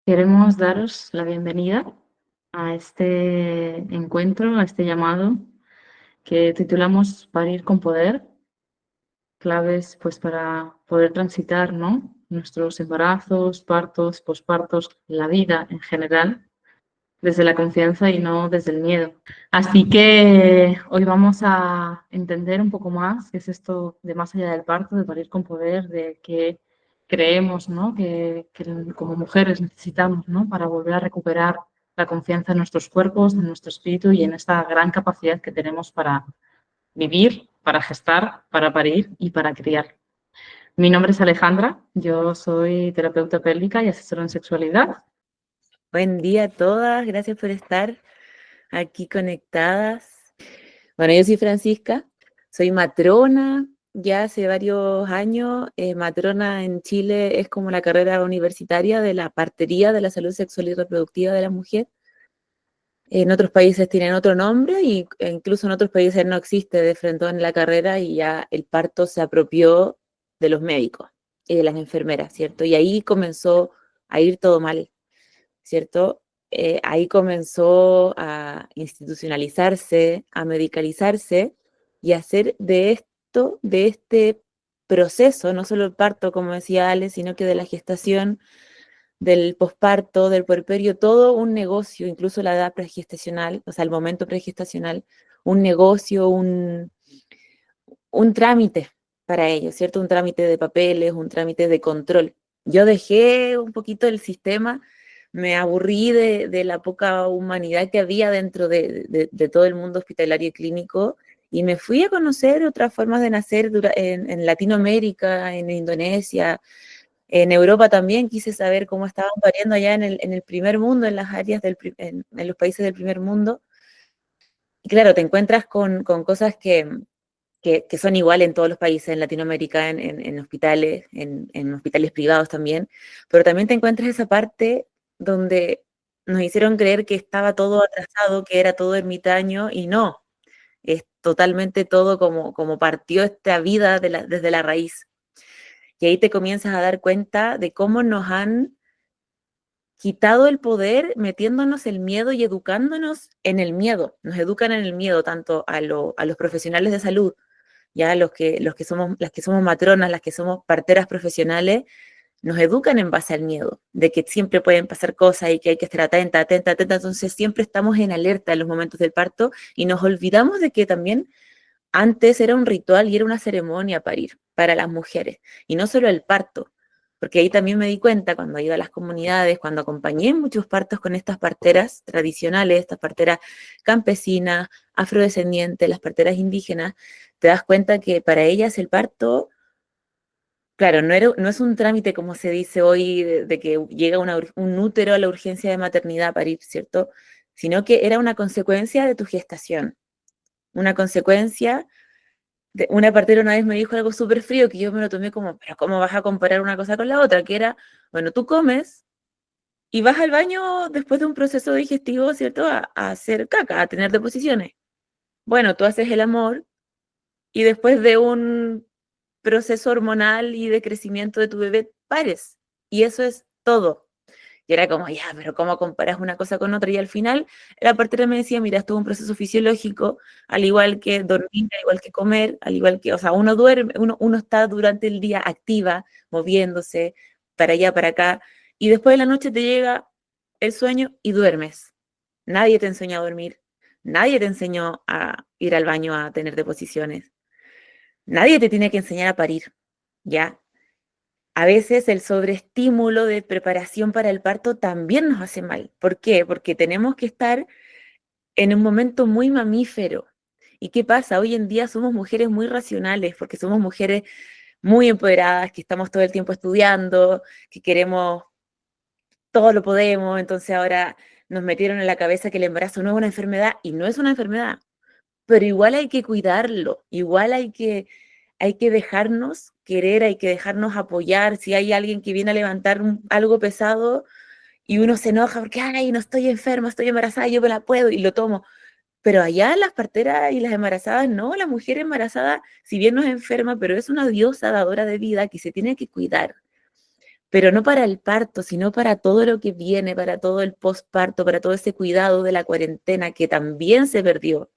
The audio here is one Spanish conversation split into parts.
Queremos daros la bienvenida a este encuentro, a este llamado que titulamos Parir con poder, claves pues para poder transitar, ¿no? Nuestros embarazos, partos, pospartos, la vida en general, desde la confianza y no desde el miedo. Así que hoy vamos a entender un poco más qué es esto de más allá del parto, de parir con poder, de qué creemos, ¿no? Que como mujeres necesitamos, ¿no? Para volver a recuperar la confianza en nuestros cuerpos, en nuestro espíritu y en esta gran capacidad que tenemos para vivir, para gestar, para parir y para criar. Mi nombre es Alejandra, yo soy terapeuta pélvica y asesora en sexualidad. Buen día a todas, gracias por estar aquí conectadas. Bueno, yo soy Francisca, soy matrona ya hace varios años. Matrona en Chile es como la carrera universitaria de la partería de la salud sexual y reproductiva de la mujer. En otros países tienen otro nombre e incluso en otros países no existe de frente en la carrera y ya el parto se apropió de los médicos y de las enfermeras, ¿cierto? Y ahí comenzó a ir todo mal. ¿Cierto? Ahí comenzó a institucionalizarse, a medicalizarse y a hacer de esto, de este proceso, no solo el parto, como decía Ale, sino que de la gestación, del posparto, del puerperio, todo un negocio, incluso la edad pregestacional, o sea, el momento pregestacional, un negocio, un trámite para ellos, ¿cierto? Un trámite de papeles, un trámite de control. Yo dejé un poquito el sistema, me aburrí de la poca humanidad que había dentro de todo el mundo hospitalario y clínico y me fui a conocer otras formas de nacer en Latinoamérica, en Indonesia, en Europa también. Quise saber cómo estaban pariendo allá en el primer mundo, en las áreas en los países del primer mundo. Y claro, te encuentras con cosas que son iguales en todos los países, en Latinoamérica, en hospitales, en hospitales privados también, pero también te encuentras esa parte donde nos hicieron creer que estaba todo atrasado, que era todo ermitaño, y no, es totalmente todo como partió esta vida desde la raíz. Y ahí te comienzas a dar cuenta de cómo nos han quitado el poder metiéndonos el miedo y educándonos en el miedo. Nos educan en el miedo tanto a los profesionales de salud, ya las que somos matronas, las que somos parteras profesionales, nos educan en base al miedo, de que siempre pueden pasar cosas y que hay que estar atenta, atenta, atenta, entonces siempre estamos en alerta en los momentos del parto y nos olvidamos de que también antes era un ritual y era una ceremonia parir para las mujeres, y no solo el parto, porque ahí también me di cuenta cuando iba a las comunidades, cuando acompañé muchos partos con estas parteras tradicionales, estas parteras campesinas, afrodescendientes, las parteras indígenas, te das cuenta que para ellas el parto, claro, no es un trámite como se dice hoy de que llega un útero a la urgencia de maternidad a parir, ¿cierto? Sino que era una consecuencia de tu gestación, una consecuencia una partera una vez me dijo algo súper frío que yo me lo tomé como, pero ¿cómo vas a comparar una cosa con la otra? Que era, bueno, tú comes y vas al baño después de un proceso digestivo, ¿cierto? A hacer caca, a tener deposiciones. Bueno, tú haces el amor y después de un proceso hormonal y de crecimiento de tu bebé, pares. Y eso es todo. Y era como, ya, pero ¿cómo comparas una cosa con otra? Y al final la partera me decía, mira, esto es un proceso fisiológico, al igual que dormir, al igual que comer, al igual que, o sea, uno duerme, uno está durante el día activa, moviéndose para allá, para acá, y después de la noche te llega el sueño y duermes. Nadie te enseñó a dormir, nadie te enseñó a ir al baño a tener deposiciones, nadie te tiene que enseñar a parir, ¿ya? A veces el sobreestímulo de preparación para el parto también nos hace mal. ¿Por qué? Porque tenemos que estar en un momento muy mamífero. ¿Y qué pasa? Hoy en día somos mujeres muy racionales, porque somos mujeres muy empoderadas, que estamos todo el tiempo estudiando, que queremos, todo lo podemos, entonces ahora nos metieron en la cabeza que el embarazo no es una enfermedad y no es una enfermedad, pero igual hay que cuidarlo, igual hay que dejarnos querer, hay que dejarnos apoyar. Si hay alguien que viene a levantar algo pesado y uno se enoja porque, ay, no estoy enferma, estoy embarazada, yo me la puedo y lo tomo. Pero allá las parteras y las embarazadas, no, la mujer embarazada, si bien no es enferma, pero es una diosa dadora de vida que se tiene que cuidar, pero no para el parto, sino para todo lo que viene, para todo el posparto, para todo ese cuidado de la cuarentena que también se perdió,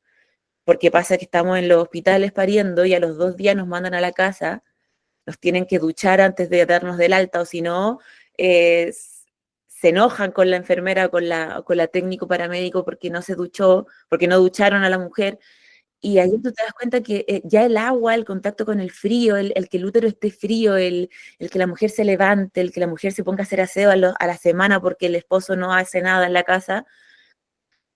porque pasa que estamos en los hospitales pariendo y a los 2 días nos mandan a la casa, nos tienen que duchar antes de darnos del alta, o si no, eh, se enojan con la enfermera, con la técnico paramédico porque no se duchó, porque no ducharon a la mujer. Y ahí tú te das cuenta que ya el agua, el contacto con el frío, el que el útero esté frío, el que la mujer se levante, el que la mujer se ponga a hacer aseo a la semana porque el esposo no hace nada en la casa,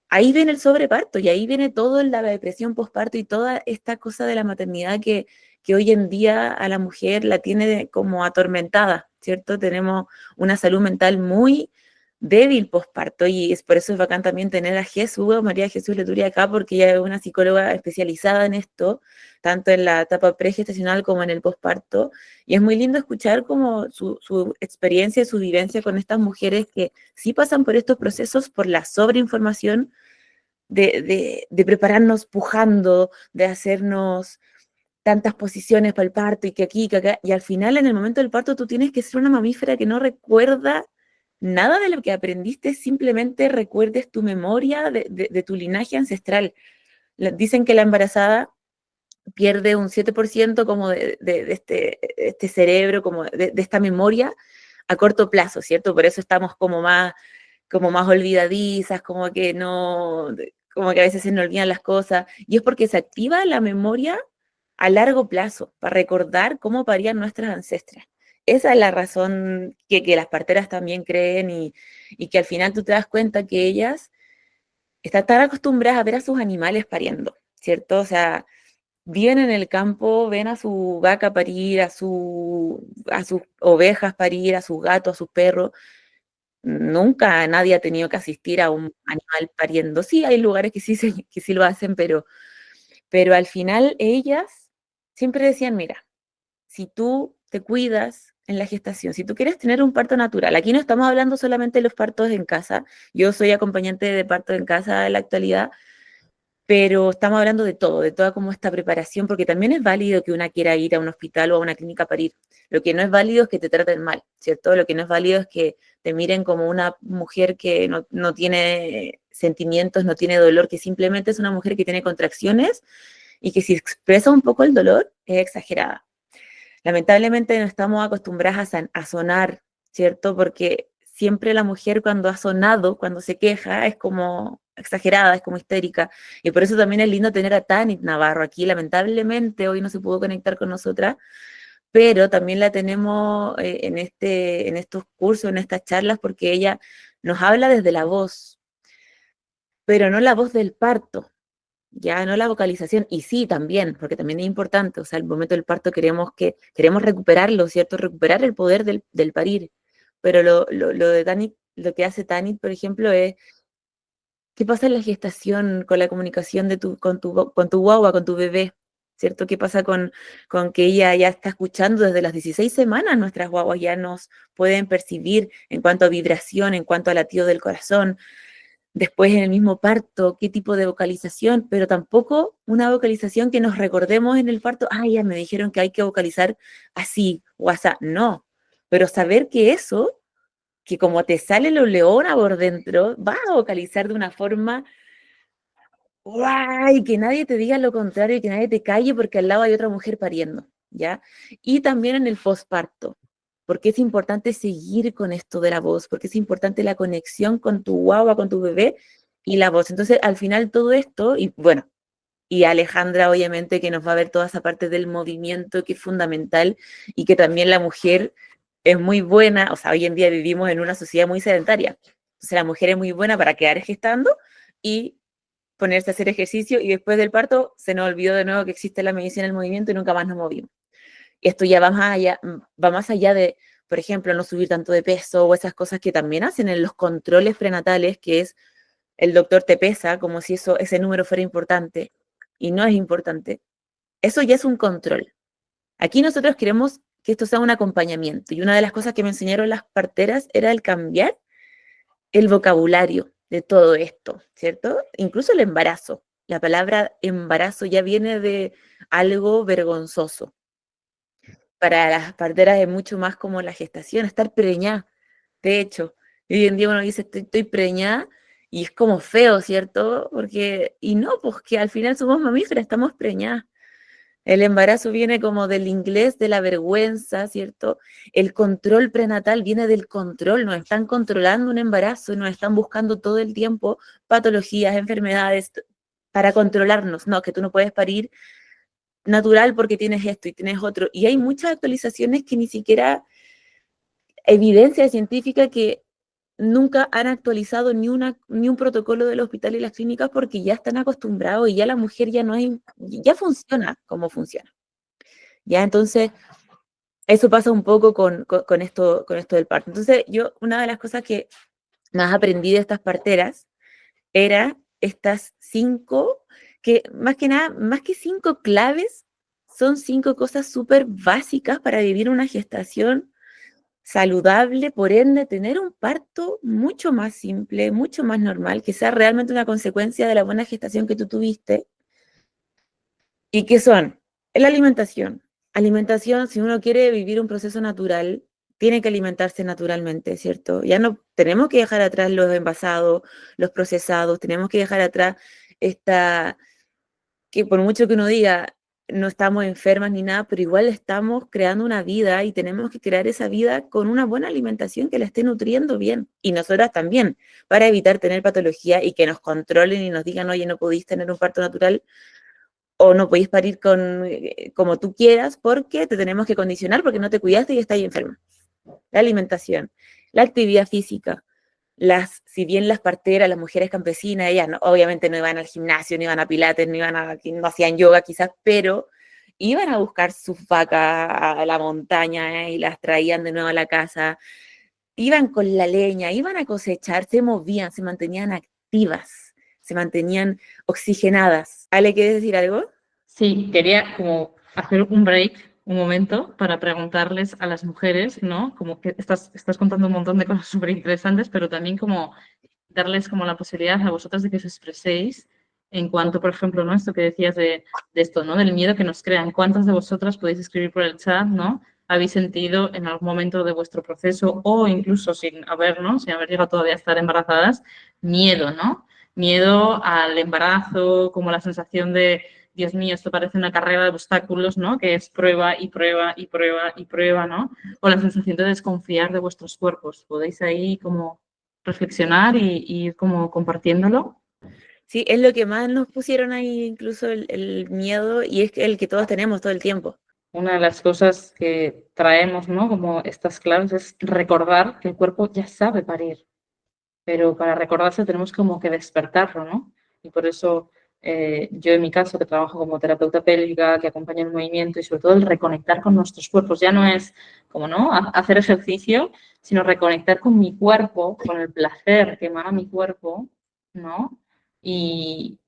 ahí viene el sobreparto y ahí viene toda la depresión postparto y toda esta cosa de la maternidad que hoy en día a la mujer la tiene como atormentada, ¿cierto? Tenemos una salud mental muy débil postparto y es por eso es bacán también tener a Jesús, a María Jesús Leturi acá, porque ella es una psicóloga especializada en esto, tanto en la etapa pregestacional como en el postparto, y es muy lindo escuchar como su experiencia, su vivencia con estas mujeres que sí pasan por estos procesos, por la sobreinformación, de prepararnos pujando, de hacernos tantas posiciones para el parto y que aquí, que acá, y al final en el momento del parto tú tienes que ser una mamífera que no recuerda nada de lo que aprendiste, simplemente recuerdes tu memoria de tu linaje ancestral. Dicen que la embarazada pierde un 7% como de este cerebro, como de esta memoria a corto plazo, ¿cierto? Por eso estamos como más olvidadizas, como que no, como que a veces se nos olvidan las cosas, y es porque se activa la memoria a largo plazo, para recordar cómo parían nuestras ancestras. Esa es la razón que las parteras también creen y que al final tú te das cuenta que ellas están tan acostumbradas a ver a sus animales pariendo, ¿cierto? O sea, viven en el campo, ven a su vaca parir, a sus ovejas parir, a sus gatos, a sus perros. Nunca nadie ha tenido que asistir a un animal pariendo. Sí, hay lugares que sí, que sí lo hacen, pero al final ellas siempre decían, mira, si tú te cuidas en la gestación, si tú quieres tener un parto natural, aquí no estamos hablando solamente de los partos en casa, yo soy acompañante de parto en casa en la actualidad, pero estamos hablando de todo, de toda como esta preparación, porque también es válido que una quiera ir a un hospital o a una clínica a parir. Lo que no es válido es que te traten mal, ¿cierto? Lo que no es válido es que te miren como una mujer que no tiene sentimientos, no tiene dolor, que simplemente es una mujer que tiene contracciones y que si expresa un poco el dolor es exagerada. Lamentablemente no estamos acostumbradas a sonar, ¿cierto? Porque siempre la mujer cuando ha sonado, cuando se queja, es como exagerada, es como histérica. Y por eso también es lindo tener a Tanit Navarro aquí. Lamentablemente hoy no se pudo conectar con nosotras, pero también la tenemos en estos cursos, en estas charlas, porque ella nos habla desde la voz, pero no la voz del parto, ya no la vocalización, y sí también, porque también es importante, o sea, el momento del parto queremos recuperarlo, ¿cierto? Recuperar el poder del parir, pero lo de Tanit, lo que hace Tanit, por ejemplo, es, ¿qué pasa en la gestación con la comunicación con tu guagua, con tu bebé? ¿Cierto? ¿Qué pasa con que ella ya está escuchando desde las 16 semanas? Nuestras guaguas ya nos pueden percibir en cuanto a vibración, en cuanto a latido del corazón, después en el mismo parto, qué tipo de vocalización, pero tampoco una vocalización que nos recordemos en el parto, ah, ya me dijeron que hay que vocalizar así o así, no, pero saber que eso, que como te sale lo leona por dentro, vas a vocalizar de una forma, ¡guay! Que nadie te diga lo contrario y que nadie te calle porque al lado hay otra mujer pariendo, ¿ya? Y también en el posparto, porque es importante seguir con esto de la voz, porque es importante la conexión con tu guagua, con tu bebé y la voz. Entonces, al final todo esto, y bueno, y Alejandra obviamente que nos va a ver toda esa parte del movimiento que es fundamental y que también la mujer es muy buena, o sea, hoy en día vivimos en una sociedad muy sedentaria. Entonces, la mujer es muy buena para quedar gestando y ponerse a hacer ejercicio y después del parto se nos olvidó de nuevo que existe la medicina del movimiento y nunca más nos movimos. Y esto ya va más allá de, por ejemplo, no subir tanto de peso o esas cosas que también hacen en los controles prenatales, que es el doctor te pesa como si ese número fuera importante y no es importante. Eso ya es un control. Aquí nosotros queremos que esto sea un acompañamiento y una de las cosas que me enseñaron las parteras era el cambiar el vocabulario de todo esto, ¿cierto? Incluso el embarazo. La palabra embarazo ya viene de algo vergonzoso. para las parteras es mucho más como la gestación, estar preñada. De hecho, hoy en día uno dice estoy preñada y es como feo, ¿cierto? Porque, y no, pues que al final somos mamíferas, estamos preñadas. El embarazo viene como del inglés de la vergüenza, ¿cierto? El control prenatal viene del control, nos están controlando un embarazo, nos están buscando todo el tiempo patologías, enfermedades para controlarnos. No, que tú no puedes parir natural porque tienes esto y tienes otro. Y hay muchas actualizaciones que ni siquiera evidencia científica que nunca han actualizado ni un protocolo del hospital y las clínicas porque ya están acostumbrados y ya la mujer ya no es, ya funciona como funciona. Ya, entonces, eso pasa un poco con esto del parto. Entonces, yo, una de las cosas que más aprendí de estas parteras era estas 5, que más que nada, más que 5 claves, son 5 cosas súper básicas para vivir una gestación saludable, por ende, tener un parto mucho más simple, mucho más normal, que sea realmente una consecuencia de la buena gestación que tú tuviste, y que son la alimentación. Alimentación, si uno quiere vivir un proceso natural, tiene que alimentarse naturalmente, ¿cierto? Ya no tenemos que dejar atrás los envasados, los procesados, tenemos que dejar atrás esta, que por mucho que uno diga, no estamos enfermas ni nada, pero igual estamos creando una vida y tenemos que crear esa vida con una buena alimentación que la esté nutriendo bien. Y nosotras también, para evitar tener patología y que nos controlen y nos digan, oye, no podéis tener un parto natural o no podéis parir como tú quieras porque te tenemos que condicionar porque no te cuidaste y estás enferma. La alimentación, la actividad física. Si bien las parteras, las mujeres campesinas, ellas obviamente no iban al gimnasio, no iban a pilates, no hacían yoga quizás, pero iban a buscar sus vacas a la montaña y las traían de nuevo a la casa, iban con la leña, iban a cosechar, se movían, se mantenían activas, se mantenían oxigenadas. ¿Ale, quieres decir algo? Sí, quería como hacer un break, un momento, para preguntarles a las mujeres, ¿no? Como que estás contando un montón de cosas súper interesantes, pero también como darles como la posibilidad a vosotras de que os expreséis en cuanto, por ejemplo, ¿no? Esto que decías de esto, ¿no? Del miedo que nos crean. ¿Cuántas de vosotras podéis escribir por el chat, ¿no? ¿Habéis sentido en algún momento de vuestro proceso o incluso sin haber, ¿no? Sin haber llegado todavía a estar embarazadas, miedo, ¿no? Miedo al embarazo, como la sensación de Dios mío, esto parece una carrera de obstáculos, ¿no? Que es prueba y prueba y prueba y prueba, ¿no? O la sensación de desconfiar de vuestros cuerpos. Podéis ahí como reflexionar y ir como compartiéndolo. Sí, es lo que más nos pusieron ahí, incluso el miedo, y es el que todos tenemos todo el tiempo. Una de las cosas que traemos, ¿no? Como estas claves es recordar que el cuerpo ya sabe parir, pero para recordarse tenemos como que despertarlo, ¿no? Y por eso yo en mi caso, que trabajo como terapeuta pélvica, que acompaña el movimiento y sobre todo el reconectar con nuestros cuerpos, ya no es como, ¿no? Hacer ejercicio, sino reconectar con mi cuerpo, con el placer que emana mi cuerpo, ¿no? Y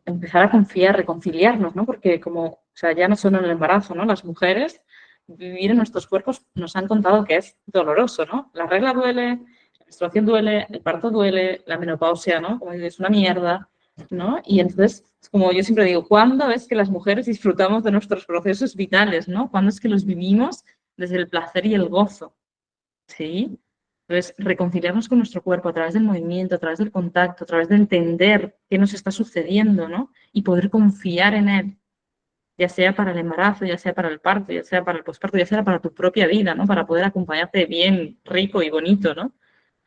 empezar a confiar, reconciliarnos, ¿no? Porque como, o sea, ya no solo en el embarazo, ¿no? Las mujeres vivir en nuestros cuerpos nos han contado que es doloroso, ¿no? La regla duele, la menstruación duele, el parto duele, la menopausia, ¿no? Como dices, es una mierda, ¿no? Y entonces, como yo siempre digo, ¿cuándo es que las mujeres disfrutamos de nuestros procesos vitales, ¿no? ¿Cuándo es que los vivimos desde el placer y el gozo? ¿Sí? Entonces, reconciliarnos con nuestro cuerpo a través del movimiento, a través del contacto, a través de entender qué nos está sucediendo, ¿no? Y poder confiar en él, ya sea para el embarazo, ya sea para el parto, ya sea para el posparto, ya sea para tu propia vida, ¿no? Para poder acompañarte bien, rico y bonito, ¿no?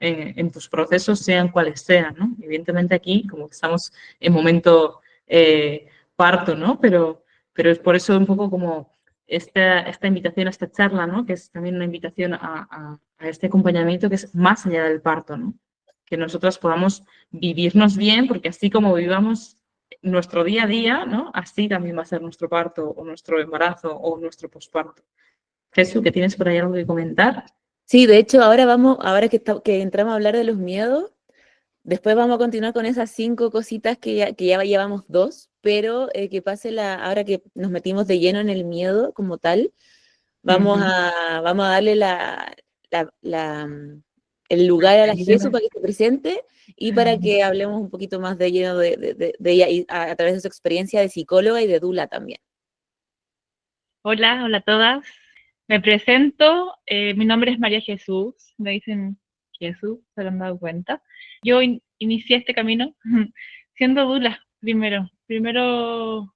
En tus procesos, sean cuales sean, ¿no? Evidentemente aquí, como que estamos en momento parto, ¿no? Pero es por eso un poco como esta invitación a esta charla, ¿no? Que es también una invitación a este acompañamiento que es más allá del parto, ¿no? Que nosotras podamos vivirnos bien, porque así como vivamos nuestro día a día, ¿no? Así también va a ser nuestro parto o nuestro embarazo o nuestro posparto. Jesús, ¿que tienes por ahí algo que comentar? Sí, de hecho, ahora que entramos a hablar de los miedos, después vamos a continuar con esas 5 cositas que ya llevamos 2, pero que pase ahora que nos metimos de lleno en el miedo como tal, vamos a darle el lugar a la Jesús para que se presente y para que hablemos un poquito más de lleno de ella y a través de su experiencia de psicóloga y de Dula también. Hola, hola a todas. Me presento, mi nombre es María Jesús, me dicen Jesús, se lo han dado cuenta. Yo inicié este camino siendo dula primero. Primero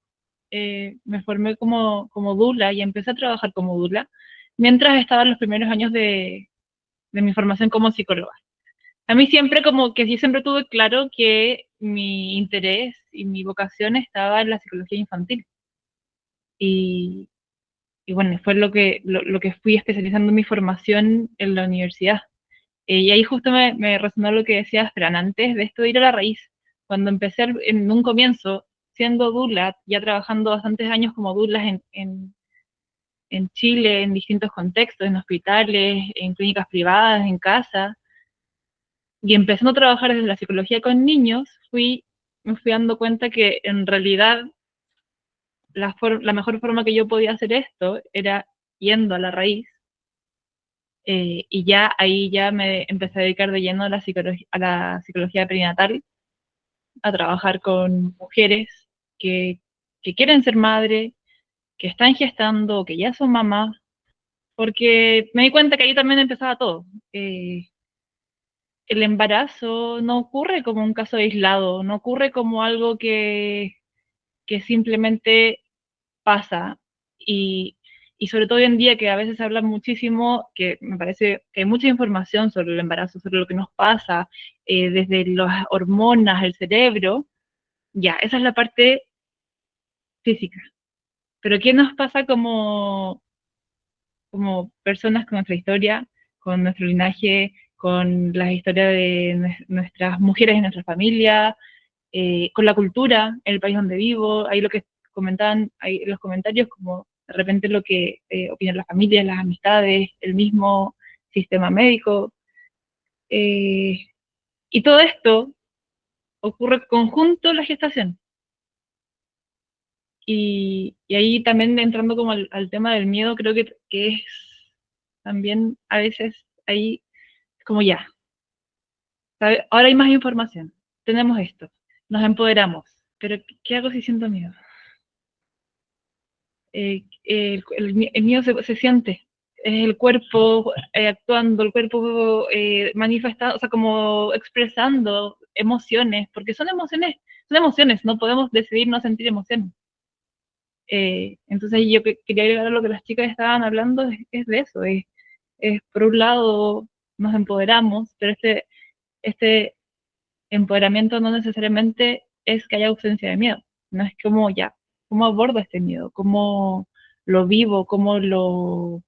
me formé como dula y empecé a trabajar como dula mientras estaba en los primeros años de mi formación como psicóloga. A mí siempre como que sí siempre tuve claro que mi interés y mi vocación estaba en la psicología infantil. Y, y bueno, fue lo que fui especializando mi formación en la universidad. Y ahí justo me resonó lo que decías, pero antes de esto de ir a la raíz, cuando empecé en un comienzo siendo dula, ya trabajando bastantes años como dulas en Chile, en distintos contextos, en hospitales, en clínicas privadas, en casa, y empezando a trabajar desde la psicología con niños, me fui dando cuenta que en realidad la mejor forma que yo podía hacer esto era yendo a la raíz, y ya ahí ya me empecé a dedicar de lleno a la psicología perinatal, a trabajar con mujeres que, que quieren ser madre, que están gestando, que ya son mamás, porque me di cuenta que ahí también empezaba todo. El embarazo no ocurre como un caso aislado, no ocurre como algo que simplemente pasa. Y, y sobre todo hoy en día que a veces se habla muchísimo, que me parece que hay mucha información sobre el embarazo, sobre lo que nos pasa, desde las hormonas, el cerebro, ya, esa es la parte física. Pero ¿qué nos pasa como personas con nuestra historia, con nuestro linaje, con las historias de nuestras mujeres en nuestra familia, con la cultura, en el país donde vivo? Ahí lo que comentaban ahí en los comentarios, como de repente lo que opinan las familias, las amistades, el mismo sistema médico. eh, y todo esto ocurre conjunto en la gestación. Y ahí también entrando como al tema del miedo, creo que es también a veces ahí como ya, ¿sabe? Ahora hay más información, tenemos esto, nos empoderamos, pero ¿qué hago si siento miedo? El miedo se siente, es el cuerpo actuando, el cuerpo manifestando, o sea, como expresando emociones, porque son emociones, no podemos decidir no sentir emociones. Entonces yo quería agregar a lo que las chicas estaban hablando, es de eso, es por un lado nos empoderamos, pero este empoderamiento no necesariamente es que haya ausencia de miedo, no es como ya, cómo abordo este miedo, cómo lo vivo, cómo lo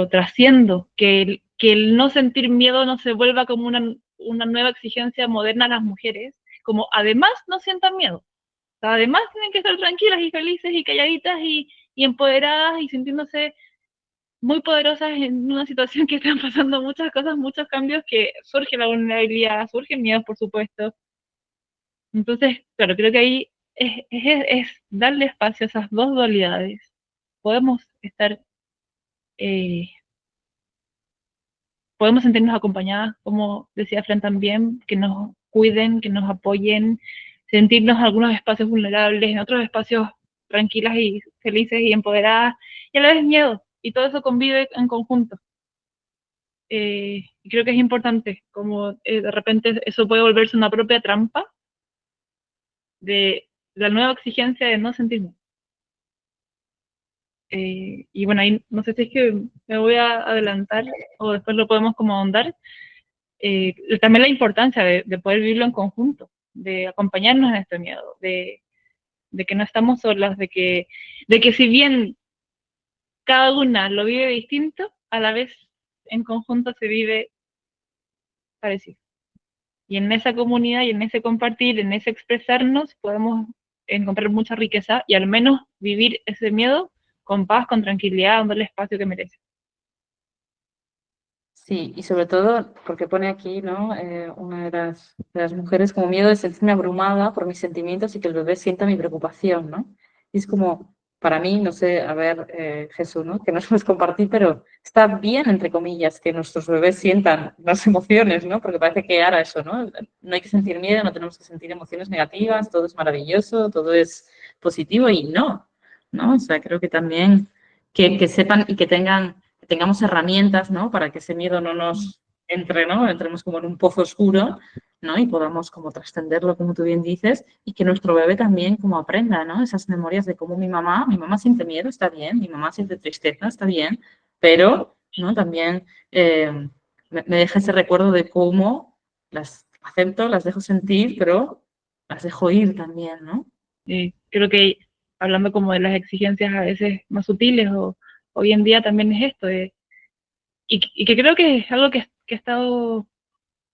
trasciendo, que el no sentir miedo no se vuelva como una nueva exigencia moderna a las mujeres, como además no sientan miedo. O sea, además tienen que estar tranquilas y felices y calladitas y empoderadas y sintiéndose muy poderosas en una situación que están pasando muchas cosas, muchos cambios, que surge la vulnerabilidad, surgen miedos, por supuesto. Entonces, claro, creo que ahí es darle espacio a esas dos dualidades. Podemos estar, eh, podemos sentirnos acompañadas, como decía Fran también, que nos cuiden, que nos apoyen, sentirnos en algunos espacios vulnerables, en otros espacios tranquilas y felices y empoderadas, y a la vez miedo, y todo eso convive en conjunto. Creo que es importante, como de repente eso puede volverse una propia trampa de la nueva exigencia de no sentirme. Y bueno, ahí no sé si es que me voy a adelantar o después lo podemos como ahondar. También la importancia de poder vivirlo en conjunto, de acompañarnos en este miedo, de que no estamos solas, de que si bien cada una lo vive distinto, a la vez en conjunto se vive parecido. Y en esa comunidad y en ese compartir, en ese expresarnos, podemos encontrar mucha riqueza y al menos vivir ese miedo con paz, con tranquilidad, dándole el espacio que merece. Sí, y sobre todo porque pone aquí, ¿no? Una de las mujeres como miedo de sentirme abrumada por mis sentimientos y que el bebé sienta mi preocupación, ¿no? Y es como, para mí, no sé, a ver, Jesús, ¿no? Que no sueles compartir, pero está bien, entre comillas, que nuestros bebés sientan las emociones, ¿no? Porque parece que ahora eso, ¿no? No hay que sentir miedo, no tenemos que sentir emociones negativas, todo es maravilloso, todo es positivo y no. ¿no? O sea, creo que también que sepan y que tengamos herramientas, ¿no? Para que ese miedo no nos entre, ¿no? Entremos como en un pozo oscuro, ¿no? Y podamos como trascenderlo, como tú bien dices, y que nuestro bebé también como aprenda, ¿no? Esas memorias de cómo mi mamá siente miedo, está bien, mi mamá siente tristeza, está bien, pero, ¿no? También me deja ese recuerdo de cómo las acepto, las dejo sentir, pero las dejo ir también, ¿no? Creo que hablando como de las exigencias a veces más sutiles, o hoy en día también es esto, y que creo que es algo que ha estado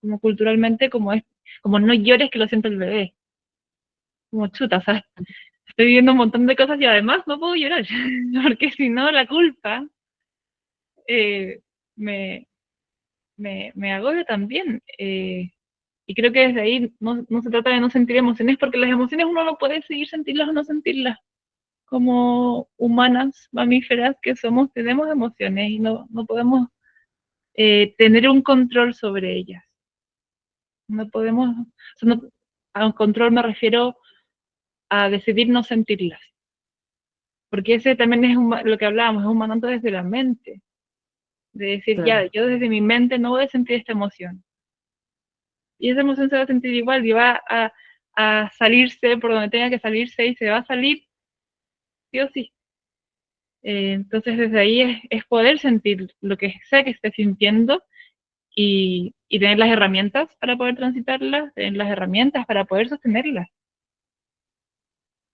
como culturalmente, como no llores que lo siente el bebé, como chuta, o sea, estoy viviendo un montón de cosas y además no puedo llorar, porque si no la culpa eh, me, me agobia también. Y creo que desde ahí no se trata de no sentir emociones, porque las emociones uno no puede seguir sentirlas o no sentirlas. Como humanas, mamíferas que somos, tenemos emociones y no podemos tener un control sobre ellas. No podemos, o sea, a un control me refiero a decidir no sentirlas, porque ese también es lo que hablábamos, es un mandato desde la mente, de decir, Claro. ya, yo desde mi mente no voy a sentir esta emoción, y esa emoción se va a sentir igual y va a salirse por donde tenga que salirse y se va a salir sí o sí. Entonces desde ahí es poder sentir lo que sea que esté sintiendo y tener las herramientas para poder transitarlas, tener las herramientas para poder sostenerlas.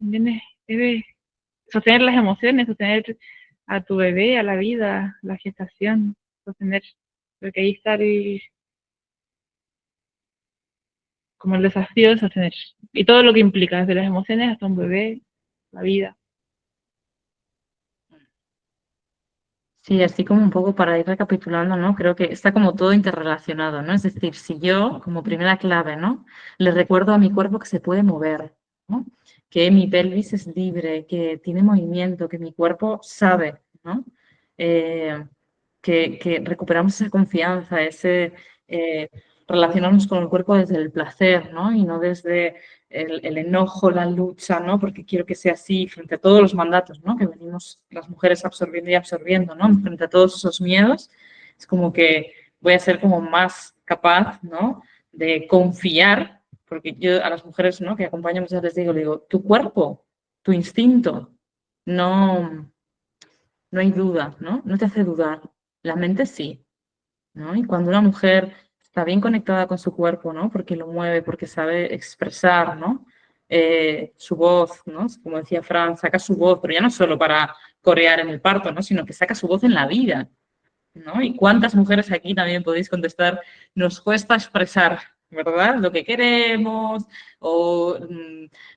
¿Entiendes? Es sostener las emociones, sostener a tu bebé, a la vida, la gestación, sostener, porque ahí está como el desafío de sostener. Y todo lo que implica, desde las emociones hasta un bebé, la vida. Sí, así como un poco para ir recapitulando, ¿no? Creo que está como todo interrelacionado, ¿no? Es decir, si yo, como primera clave, ¿no? Le recuerdo a mi cuerpo que se puede mover, ¿no? Que mi pelvis es libre, que tiene movimiento, que mi cuerpo sabe, ¿no? Eh, que recuperamos esa confianza, ese eh, relacionarnos con el cuerpo desde el placer, ¿no? Y no desde el enojo, la lucha, ¿no? Porque quiero que sea así, frente a todos los mandatos, ¿no? Que venimos las mujeres absorbiendo y absorbiendo, ¿no? Frente a todos esos miedos, es como que voy a ser como más capaz, ¿no? De confiar, porque yo a las mujeres, ¿no? Que acompaño muchas veces les digo, tu cuerpo, tu instinto, no, no hay duda, ¿no? No te hace dudar. La mente sí, ¿no? Y cuando una mujer está bien conectada con su cuerpo, ¿no? Porque lo mueve, porque sabe expresar, ¿no? Su voz, ¿no? Como decía Fran, saca su voz, pero ya no solo para corear en el parto, ¿no? Sino que saca su voz en la vida, ¿no? Y cuántas mujeres aquí también podéis contestar, nos cuesta expresar, ¿verdad? Lo que queremos, o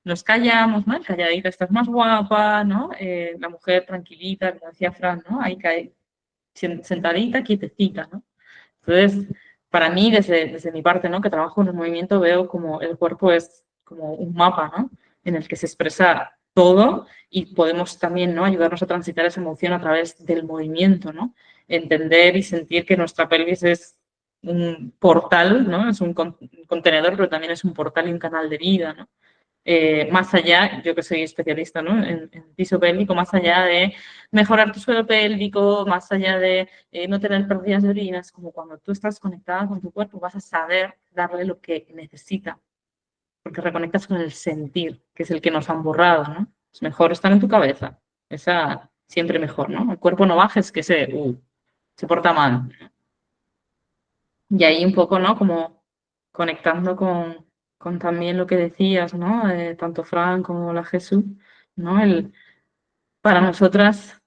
nos callamos, ¿no? Calladita estás más guapa, ¿no? La mujer tranquilita, como decía Fran, ¿no? Ahí cae sentadita, quietecita, ¿no? Entonces, para mí, desde mi parte, ¿no? Que trabajo en el movimiento, veo como el cuerpo es como un mapa, ¿no? En el que se expresa todo y podemos también, ¿no? Ayudarnos a transitar esa emoción a través del movimiento, ¿no? Entender y sentir que nuestra pelvis es un portal, ¿no? Es un contenedor, pero también es un portal y un canal de vida, ¿no? Más allá, yo que soy especialista, ¿no? En piso pélvico, más allá de mejorar tu suelo pélvico, más allá de no tener pérdidas de orinas, como cuando tú estás conectada con tu cuerpo, vas a saber darle lo que necesita, porque reconectas con el sentir, que es el que nos han borrado, ¿no? Es mejor estar en tu cabeza, esa siempre mejor, ¿no? El cuerpo no baja, es que se porta mal. Y ahí un poco, ¿no? Como conectando con también lo que decías, ¿no? Tanto Fran como la Jesús, ¿no? Para nosotras,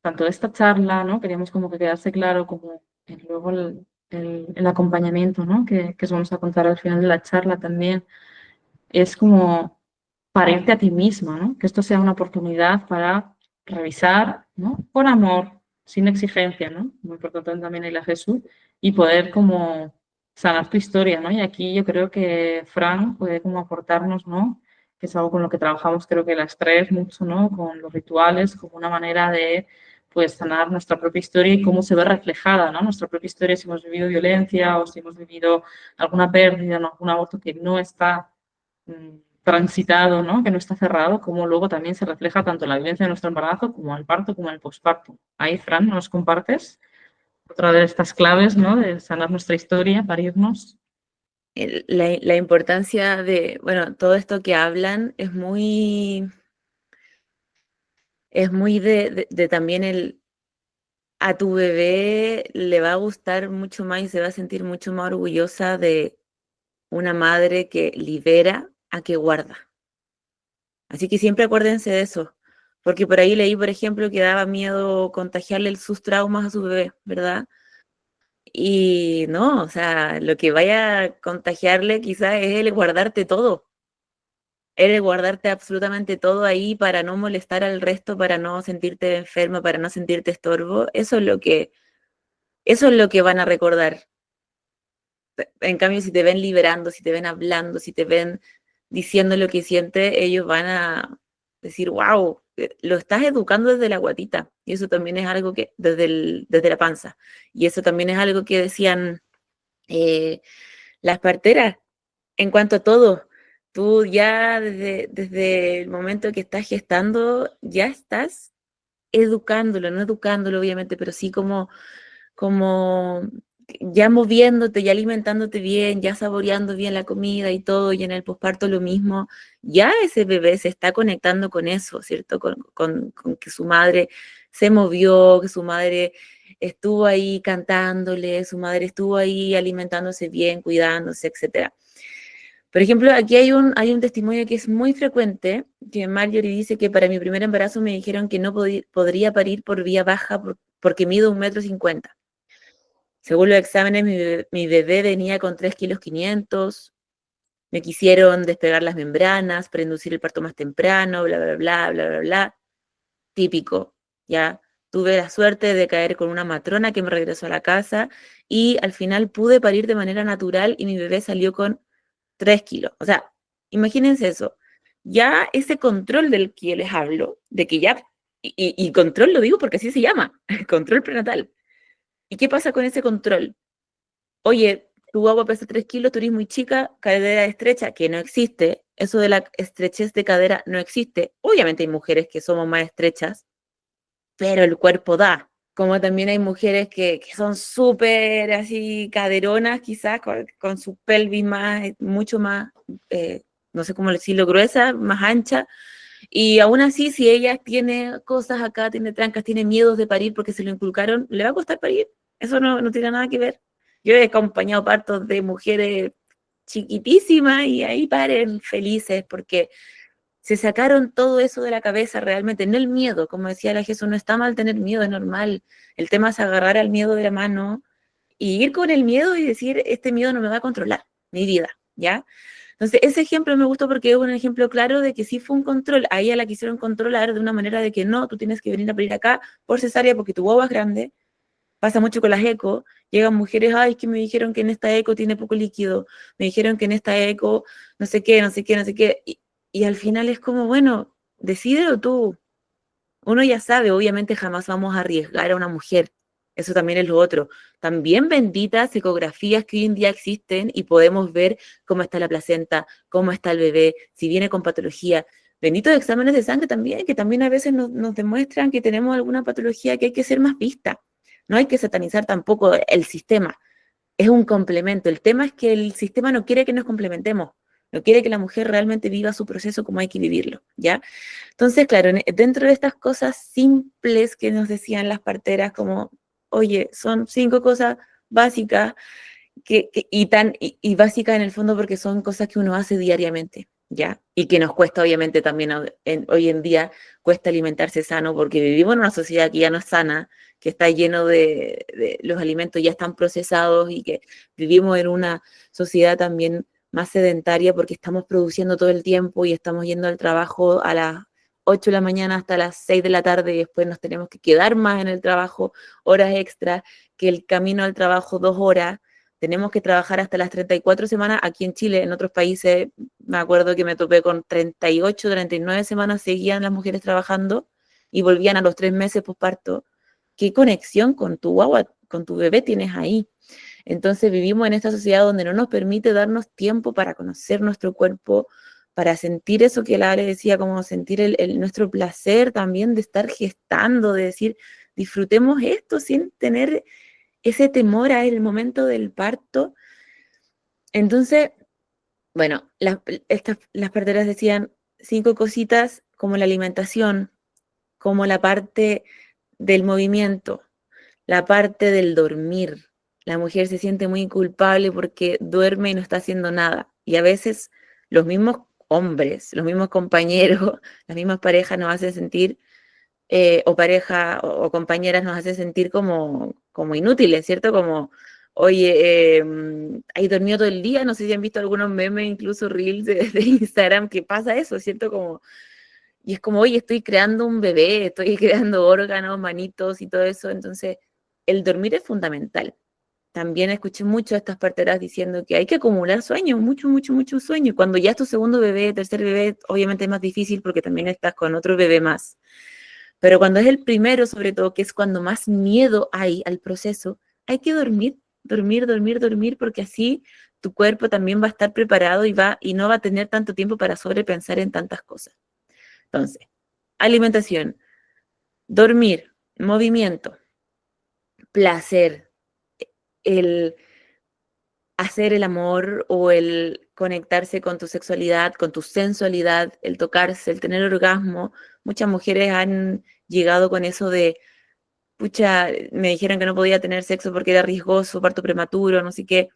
tanto esta charla, ¿no? Queríamos como que quedase claro como luego el acompañamiento, ¿no? Que os vamos a contar al final de la charla también, es como para irte a ti misma, ¿no? Que esto sea una oportunidad para revisar, ¿no? Con amor, sin exigencia, ¿no? Muy importante también el a Jesús, y poder como sanar tu historia, ¿no? Y aquí yo creo que Fran puede como aportarnos, ¿no? Que es algo con lo que trabajamos creo que las tres mucho, ¿no? Con los rituales, como una manera de pues sanar nuestra propia historia y cómo se ve reflejada, ¿no? Nuestra propia historia, si hemos vivido violencia o si hemos vivido alguna pérdida, ¿no? Algún aborto que no está transitado, ¿no? Que no está cerrado, como luego también se refleja tanto en la vivencia de nuestro embarazo como en el parto como en el posparto. Ahí, Fran, ¿nos compartes otra de estas claves, ¿no? De sanar nuestra historia, parirnos? La importancia de, bueno, todo esto que hablan es muy de también a tu bebé le va a gustar mucho más y se va a sentir mucho más orgullosa de una madre que libera a que guarda. Así que siempre acuérdense de eso, porque por ahí leí, por ejemplo, que daba miedo contagiarle sus traumas a su bebé, ¿verdad? Y no, o sea, lo que vaya a contagiarle quizás es el guardarte todo, el guardarte absolutamente todo ahí para no molestar al resto, para no sentirte enferma, para no sentirte estorbo. Eso es lo que van a recordar. En cambio, si te ven liberando, si te ven hablando, si te ven diciendo lo que siente, ellos van a decir, wow, lo estás educando desde la guatita. Y eso también es algo que, desde la panza. Y eso también es algo que decían eh, las parteras en cuanto a todo. Tú ya desde el momento que estás gestando, ya estás educándolo, no educándolo obviamente, pero sí como ya moviéndote, ya alimentándote bien, ya saboreando bien la comida y todo, y en el posparto lo mismo, ya ese bebé se está conectando con eso, ¿cierto? Con que su madre se movió, que su madre estuvo ahí cantándole, su madre estuvo ahí alimentándose bien, cuidándose, etcétera. Por ejemplo, aquí hay un testimonio que es muy frecuente, que Marjorie dice que para mi primer embarazo me dijeron que no podría parir por vía baja porque mido 1,50 m. Según los exámenes, mi bebé venía con 3,5 kg. Me quisieron despegar las membranas para inducir el parto más temprano, bla, bla, bla, bla, bla, bla. Típico, ¿ya? Tuve la suerte de caer con una matrona que me regresó a la casa y al final pude parir de manera natural y mi bebé salió con 3 kilos. O sea, imagínense eso. Ya ese control del que les hablo, de que ya, y control lo digo porque así se llama, control prenatal. ¿Y qué pasa con ese control? Oye, tu guagua pesa 3 kilos, tú eres muy chica, cadera estrecha, que no existe. Eso de la estrechez de cadera no existe. Obviamente hay mujeres que somos más estrechas, pero el cuerpo da. Como también hay mujeres que son súper así caderonas, quizás con su pelvis más, mucho más, no sé cómo decirlo, gruesa, más ancha. Y aún así, si ella tiene cosas acá, tiene trancas, tiene miedos de parir porque se lo inculcaron, le va a costar parir. Eso no tiene nada que ver. Yo he acompañado partos de mujeres chiquitísimas y ahí paren felices porque se sacaron todo eso de la cabeza realmente, no el miedo, como decía la Jesús, no está mal tener miedo, es normal. El tema es agarrar al miedo de la mano y ir con el miedo y decir, este miedo no me va a controlar mi vida, ¿ya? Entonces, ese ejemplo me gustó porque es un ejemplo claro de que sí fue un control. A ella la quisieron controlar de una manera de que no, tú tienes que venir a pedir acá por cesárea porque tu guagua es grande. Pasa mucho con las eco. Llegan mujeres, ay, es que me dijeron que en esta eco tiene poco líquido. Me dijeron que en esta eco no sé qué, no sé qué, no sé qué. Y al final es como, bueno, decídelo tú. Uno ya sabe, obviamente jamás vamos a arriesgar a una mujer. Eso también es lo otro. También benditas ecografías que hoy en día existen y podemos ver cómo está la placenta, cómo está el bebé, si viene con patología. Benditos exámenes de sangre también, que también a veces nos demuestran que tenemos alguna patología que hay que ser más vista. No hay que satanizar tampoco el sistema. Es un complemento. El tema es que el sistema no quiere que nos complementemos. No quiere que la mujer realmente viva su proceso como hay que vivirlo, ¿ya? Entonces, claro, dentro de estas cosas simples que nos decían las parteras, como, oye, son 5 cosas básicas y básicas en el fondo porque son cosas que uno hace diariamente, ¿ya? Y que nos cuesta, obviamente, también hoy en día, cuesta alimentarse sano porque vivimos en una sociedad que ya no es sana, que está lleno de los alimentos ya están procesados y que vivimos en una sociedad también más sedentaria porque estamos produciendo todo el tiempo y estamos yendo al trabajo a las 8 de la mañana hasta las 6 de la tarde y después nos tenemos que quedar más en el trabajo, horas extras, que el camino al trabajo 2 horas. Tenemos que trabajar hasta las 34 semanas aquí en Chile. En otros países me acuerdo que me topé con 38, 39 semanas seguían las mujeres trabajando y volvían a los 3 meses posparto. ¿Qué conexión con tu guagua, con tu bebé tienes ahí? Entonces vivimos en esta sociedad donde no nos permite darnos tiempo para conocer nuestro cuerpo, para sentir eso que la Ale decía, como sentir nuestro placer también de estar gestando, de decir, disfrutemos esto sin tener ese temor al momento del parto. Entonces, bueno, las parteras decían 5 cositas como la alimentación, como la parte del movimiento, la parte del dormir. La mujer se siente muy culpable porque duerme y no está haciendo nada. Y a veces los mismos hombres, los mismos compañeros, las mismas parejas nos hacen sentir, o pareja o compañeras nos hacen sentir como inútiles, ¿cierto? Como, oye, ¿hay dormido todo el día? No sé si han visto algunos memes, incluso reels de Instagram, que pasa eso, ¿cierto? Como, y es como, oye, estoy creando un bebé, estoy creando órganos, manitos y todo eso. Entonces, el dormir es fundamental. También escuché mucho a estas parteras diciendo que hay que acumular sueño, mucho, mucho, mucho sueño. Cuando ya es tu segundo bebé, tercer bebé, obviamente es más difícil porque también estás con otro bebé más. Pero cuando es el primero, sobre todo, que es cuando más miedo hay al proceso, hay que dormir, dormir, dormir, dormir, porque así tu cuerpo también va a estar preparado y no va a tener tanto tiempo para sobrepensar en tantas cosas. Entonces, alimentación, dormir, movimiento, placer, el hacer el amor o el conectarse con tu sexualidad, con tu sensualidad, el tocarse, el tener orgasmo. Muchas mujeres han llegado con eso de, pucha, me dijeron que no podía tener sexo porque era riesgoso, parto prematuro, no sé qué.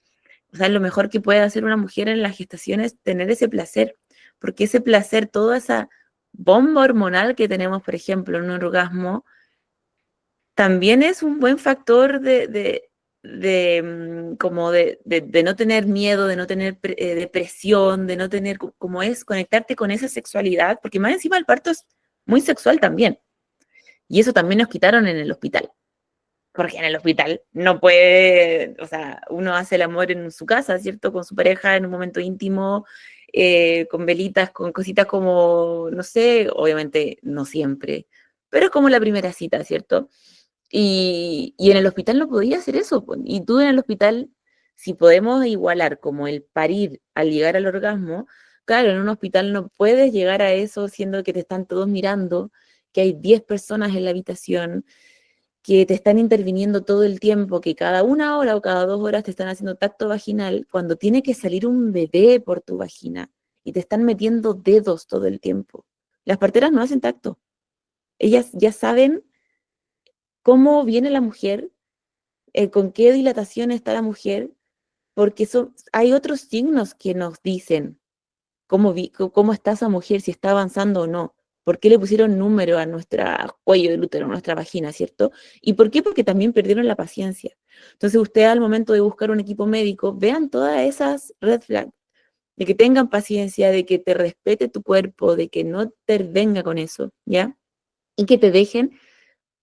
O sea, lo mejor que puede hacer una mujer en la gestación es tener ese placer, porque ese placer, toda esa bomba hormonal que tenemos, por ejemplo, en un orgasmo, también es un buen factor como de no tener miedo, de no tener depresión, de no tener, como es, conectarte con esa sexualidad, porque más encima el parto es muy sexual también. Y eso también nos quitaron en el hospital, porque en el hospital no puede, o sea, uno hace el amor en su casa, ¿cierto? Con su pareja en un momento íntimo, con velitas, con cositas como, no sé, obviamente no siempre, pero es como la primera cita, ¿cierto? Y en el hospital no podía hacer eso. Y tú en el hospital, si podemos igualar como el parir al llegar al orgasmo, claro, en un hospital no puedes llegar a eso siendo que te están todos mirando, que hay 10 personas en la habitación, que te están interviniendo todo el tiempo, que cada 1 hora o cada 2 horas te están haciendo tacto vaginal, cuando tiene que salir un bebé por tu vagina y te están metiendo dedos todo el tiempo. Las parteras no hacen tacto. Ellas ya saben cómo viene la mujer, con qué dilatación está la mujer, porque hay otros signos que nos dicen cómo está esa mujer, si está avanzando o no. ¿Por qué le pusieron número a nuestro cuello del útero, a nuestra vagina, cierto? ¿Y por qué? Porque también perdieron la paciencia. Entonces, usted al momento de buscar un equipo médico, vean todas esas red flags, de que tengan paciencia, de que te respete tu cuerpo, de que no te venga con eso, ¿ya? Y que te dejen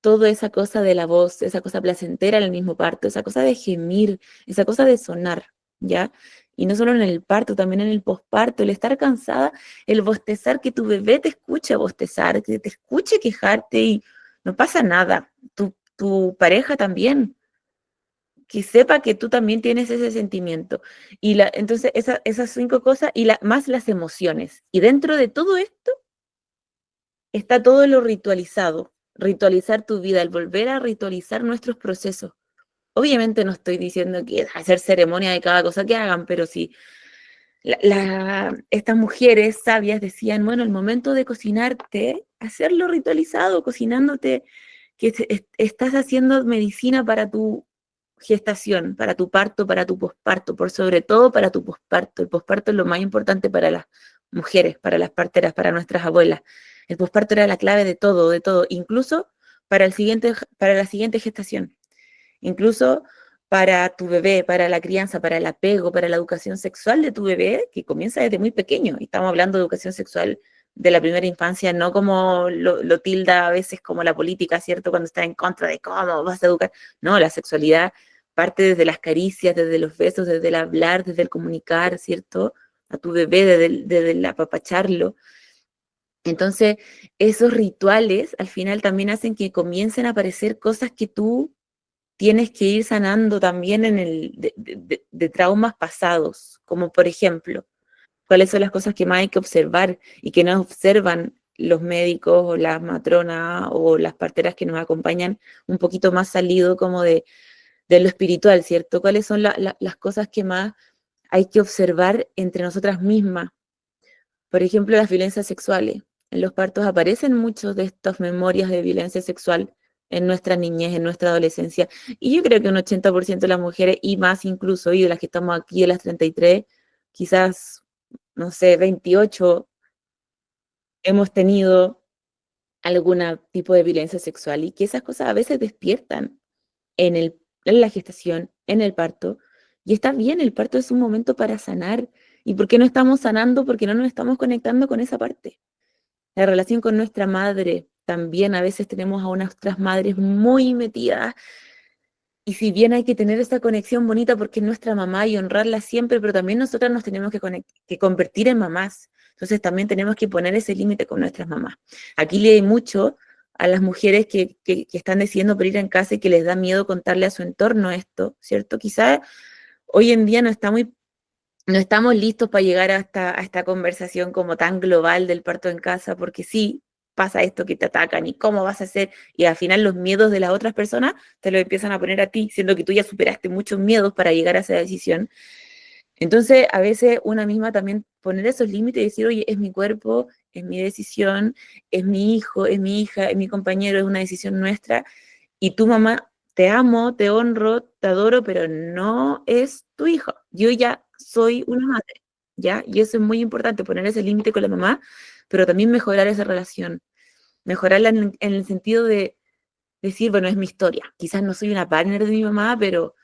toda esa cosa de la voz, esa cosa placentera en el mismo parto, esa cosa de gemir, esa cosa de sonar, ¿ya? Y no solo en el parto, también en el posparto, el estar cansada, el bostezar, que tu bebé te escuche bostezar, que te escuche quejarte y no pasa nada. Tu pareja también, que sepa que tú también tienes ese sentimiento. Entonces, esas 5 cosas y más las emociones. Y dentro de todo esto está todo lo ritualizado, ritualizar tu vida, el volver a ritualizar nuestros procesos. Obviamente no estoy diciendo que hacer ceremonia de cada cosa que hagan, pero sí, estas mujeres sabias decían, bueno, el momento de cocinarte, hacerlo ritualizado, cocinándote, que estás haciendo medicina para tu gestación, para tu parto, para tu posparto, por sobre todo para tu posparto. El posparto es lo más importante para las mujeres, para las parteras, para nuestras abuelas. El posparto era la clave de todo, incluso para la siguiente gestación, incluso para tu bebé, para la crianza, para el apego, para la educación sexual de tu bebé, que comienza desde muy pequeño. Y estamos hablando de educación sexual de la primera infancia, no como lo tilda a veces como la política, ¿cierto? Cuando está en contra de cómo vas a educar. No, la sexualidad parte desde las caricias, desde los besos, desde el hablar, desde el comunicar, ¿cierto? A tu bebé, desde el apapacharlo. Entonces, esos rituales al final también hacen que comiencen a aparecer cosas que tú tienes que ir sanando también de traumas pasados, como por ejemplo, cuáles son las cosas que más hay que observar y que no observan los médicos o las matronas o las parteras que nos acompañan un poquito más salido como de lo espiritual, ¿cierto? ¿Cuáles son las cosas que más hay que observar entre nosotras mismas? Por ejemplo, las violencias sexuales. En los partos aparecen muchas de estas memorias de violencia sexual en nuestra niñez, en nuestra adolescencia. Y yo creo que un 80% de las mujeres, y más incluso, y de las que estamos aquí, de las 33, quizás, no sé, 28, hemos tenido algún tipo de violencia sexual y que esas cosas a veces despiertan en la gestación, en el parto. Y está bien, el parto es un momento para sanar. ¿Y por qué no estamos sanando? Porque no nos estamos conectando con esa parte. La relación con nuestra madre, también a veces tenemos a nuestras madres muy metidas. Y si bien hay que tener esa conexión bonita porque es nuestra mamá y honrarla siempre, pero también nosotras nos tenemos que convertir en mamás. Entonces también tenemos que poner ese límite con nuestras mamás. Aquí leí mucho a las mujeres que están decidiendo parir en casa y que les da miedo contarle a su entorno esto, ¿cierto? Quizás hoy en día no estamos listos para llegar a esta conversación como tan global del parto en casa, porque sí pasa esto que te atacan y cómo vas a hacer, y al final los miedos de las otras personas te lo empiezan a poner a ti, siendo que tú ya superaste muchos miedos para llegar a esa decisión. Entonces, a veces una misma también poner esos límites y decir, oye, es mi cuerpo, es mi decisión, es mi hijo, es mi hija, es mi compañero, es una decisión nuestra, y tu mamá, te amo, te honro, te adoro, pero no es tu hijo. Yo ya soy una madre, ¿ya? Y eso es muy importante, poner ese límite con la mamá, pero también mejorar esa relación. Mejorarla en el sentido de decir, bueno, es mi historia. Quizás no soy una partner de mi mamá, pero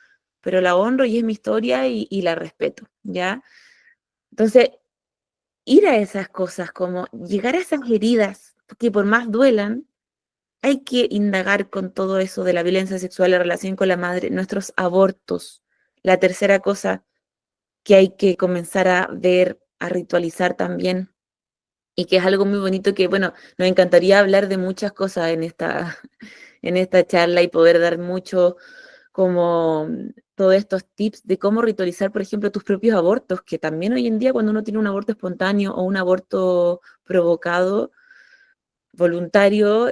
la honro y es mi historia y la respeto, ¿ya? Entonces, ir a esas cosas, como llegar a esas heridas, que por más duelan, hay que indagar con todo eso de la violencia sexual, la relación con la madre, nuestros abortos. La tercera cosa que hay que comenzar a ver, a ritualizar también, y que es algo muy bonito que, bueno, nos encantaría hablar de muchas cosas en en esta charla y poder dar mucho como todos estos tips de cómo ritualizar, por ejemplo, tus propios abortos, que también hoy en día cuando uno tiene un aborto espontáneo o un aborto provocado, voluntario,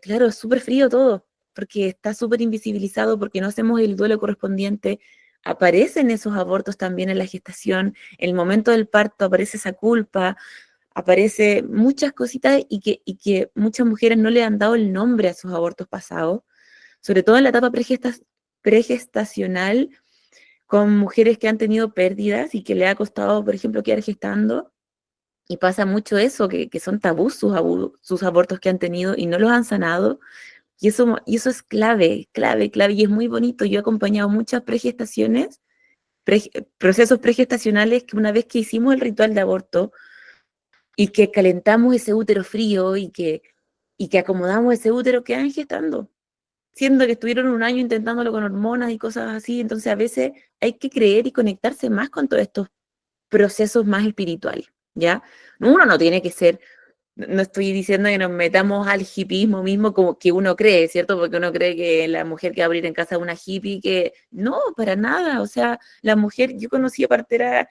claro, es súper frío todo, porque está súper invisibilizado, porque no hacemos el duelo correspondiente. Aparecen esos abortos también en la gestación, en el momento del parto aparece esa culpa, aparece muchas cositas y que muchas mujeres no le han dado el nombre a sus abortos pasados, sobre todo en la etapa pregestacional, con mujeres que han tenido pérdidas y que le ha costado, por ejemplo, quedar gestando. Y pasa mucho eso, que son tabús sus abortos que han tenido y no los han sanado. Y eso es clave, clave, clave. Y es muy bonito. Yo he acompañado muchas pregestaciones, procesos pregestacionales que una vez que hicimos el ritual de aborto y que calentamos ese útero frío y que acomodamos ese útero, quedan gestando. Siendo que estuvieron un año intentándolo con hormonas y cosas así. Entonces a veces hay que creer y conectarse más con todos estos procesos más espirituales, ¿ya? Uno no tiene que ser, no estoy diciendo que nos metamos al hipismo mismo como que uno cree, ¿cierto? Porque uno cree que la mujer que va a abrir en casa es una hippie, que no, para nada, o sea, la mujer, yo conocí a partera,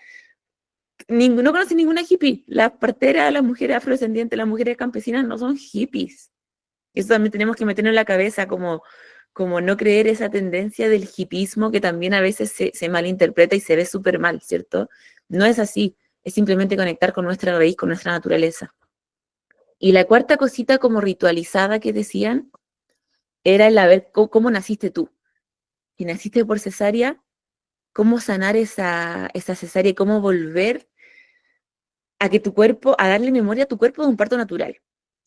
no conocí ninguna hippie, las parteras, las mujeres afrodescendientes, las mujeres campesinas no son hippies. Eso también tenemos que meternos en la cabeza como no creer esa tendencia del hipismo que también a veces se malinterpreta y se ve súper mal, ¿cierto? No es así, es simplemente conectar con nuestra raíz, con nuestra naturaleza. Y la cuarta cosita como ritualizada que decían era el ver cómo naciste tú. Si naciste por cesárea, cómo sanar esa cesárea y cómo volver a que tu cuerpo, a darle memoria a tu cuerpo de un parto natural.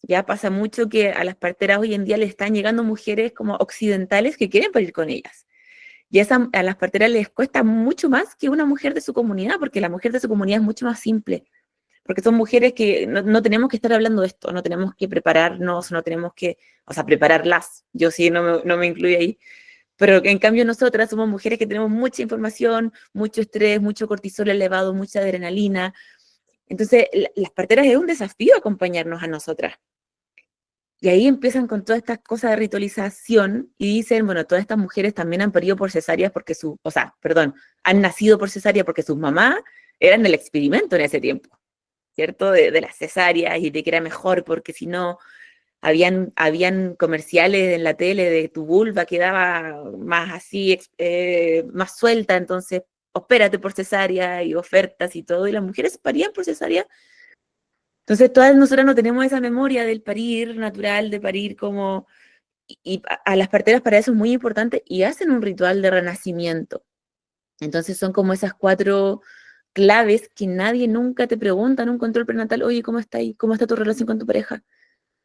Ya pasa mucho que a las parteras hoy en día le están llegando mujeres como occidentales que quieren parir con ellas. Y a las parteras les cuesta mucho más que una mujer de su comunidad, porque la mujer de su comunidad es mucho más simple. Porque son mujeres que no tenemos que estar hablando de esto, no tenemos que prepararnos, no tenemos que, o sea, prepararlas. Yo sí no me incluyo ahí. Pero en cambio nosotras somos mujeres que tenemos mucha información, mucho estrés, mucho cortisol elevado, mucha adrenalina. Entonces, las parteras es un desafío acompañarnos a nosotras. Y ahí empiezan con todas estas cosas de ritualización y dicen, bueno, todas estas mujeres también han parido por cesáreas porque han nacido por cesárea porque sus mamás eran el experimento en ese tiempo, ¿cierto? De las cesáreas y de que era mejor, porque si no, habían comerciales en la tele de tu vulva quedaba más así, más suelta, entonces opérate por cesárea y ofertas y todo, y las mujeres parían por cesárea. Entonces todas nosotras no tenemos esa memoria del parir natural, de parir como... Y a las parteras para eso es muy importante y hacen un ritual de renacimiento. Entonces son como esas 4 claves que nadie nunca te pregunta en un control prenatal, oye, ¿cómo está ahí? ¿Cómo está tu relación con tu pareja?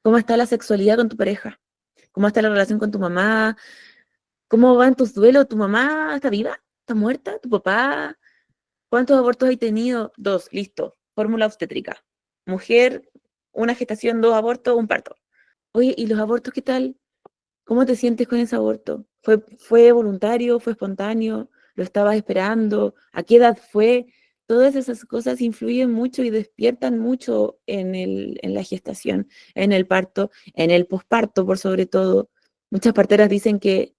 ¿Cómo está la sexualidad con tu pareja? ¿Cómo está la relación con tu mamá? ¿Cómo van tus duelos? ¿Tu mamá está viva? ¿Está muerta? ¿Tu papá? ¿Cuántos abortos hay tenido? 2, listo. Fórmula obstétrica. Mujer, una gestación, 2 abortos, un parto. Oye, ¿y los abortos qué tal? ¿Cómo te sientes con ese aborto? ¿Fue voluntario? ¿Fue espontáneo? ¿Lo estabas esperando? ¿A qué edad fue? Todas esas cosas influyen mucho y despiertan mucho en la gestación, en el parto, en el posparto, por sobre todo. Muchas parteras dicen que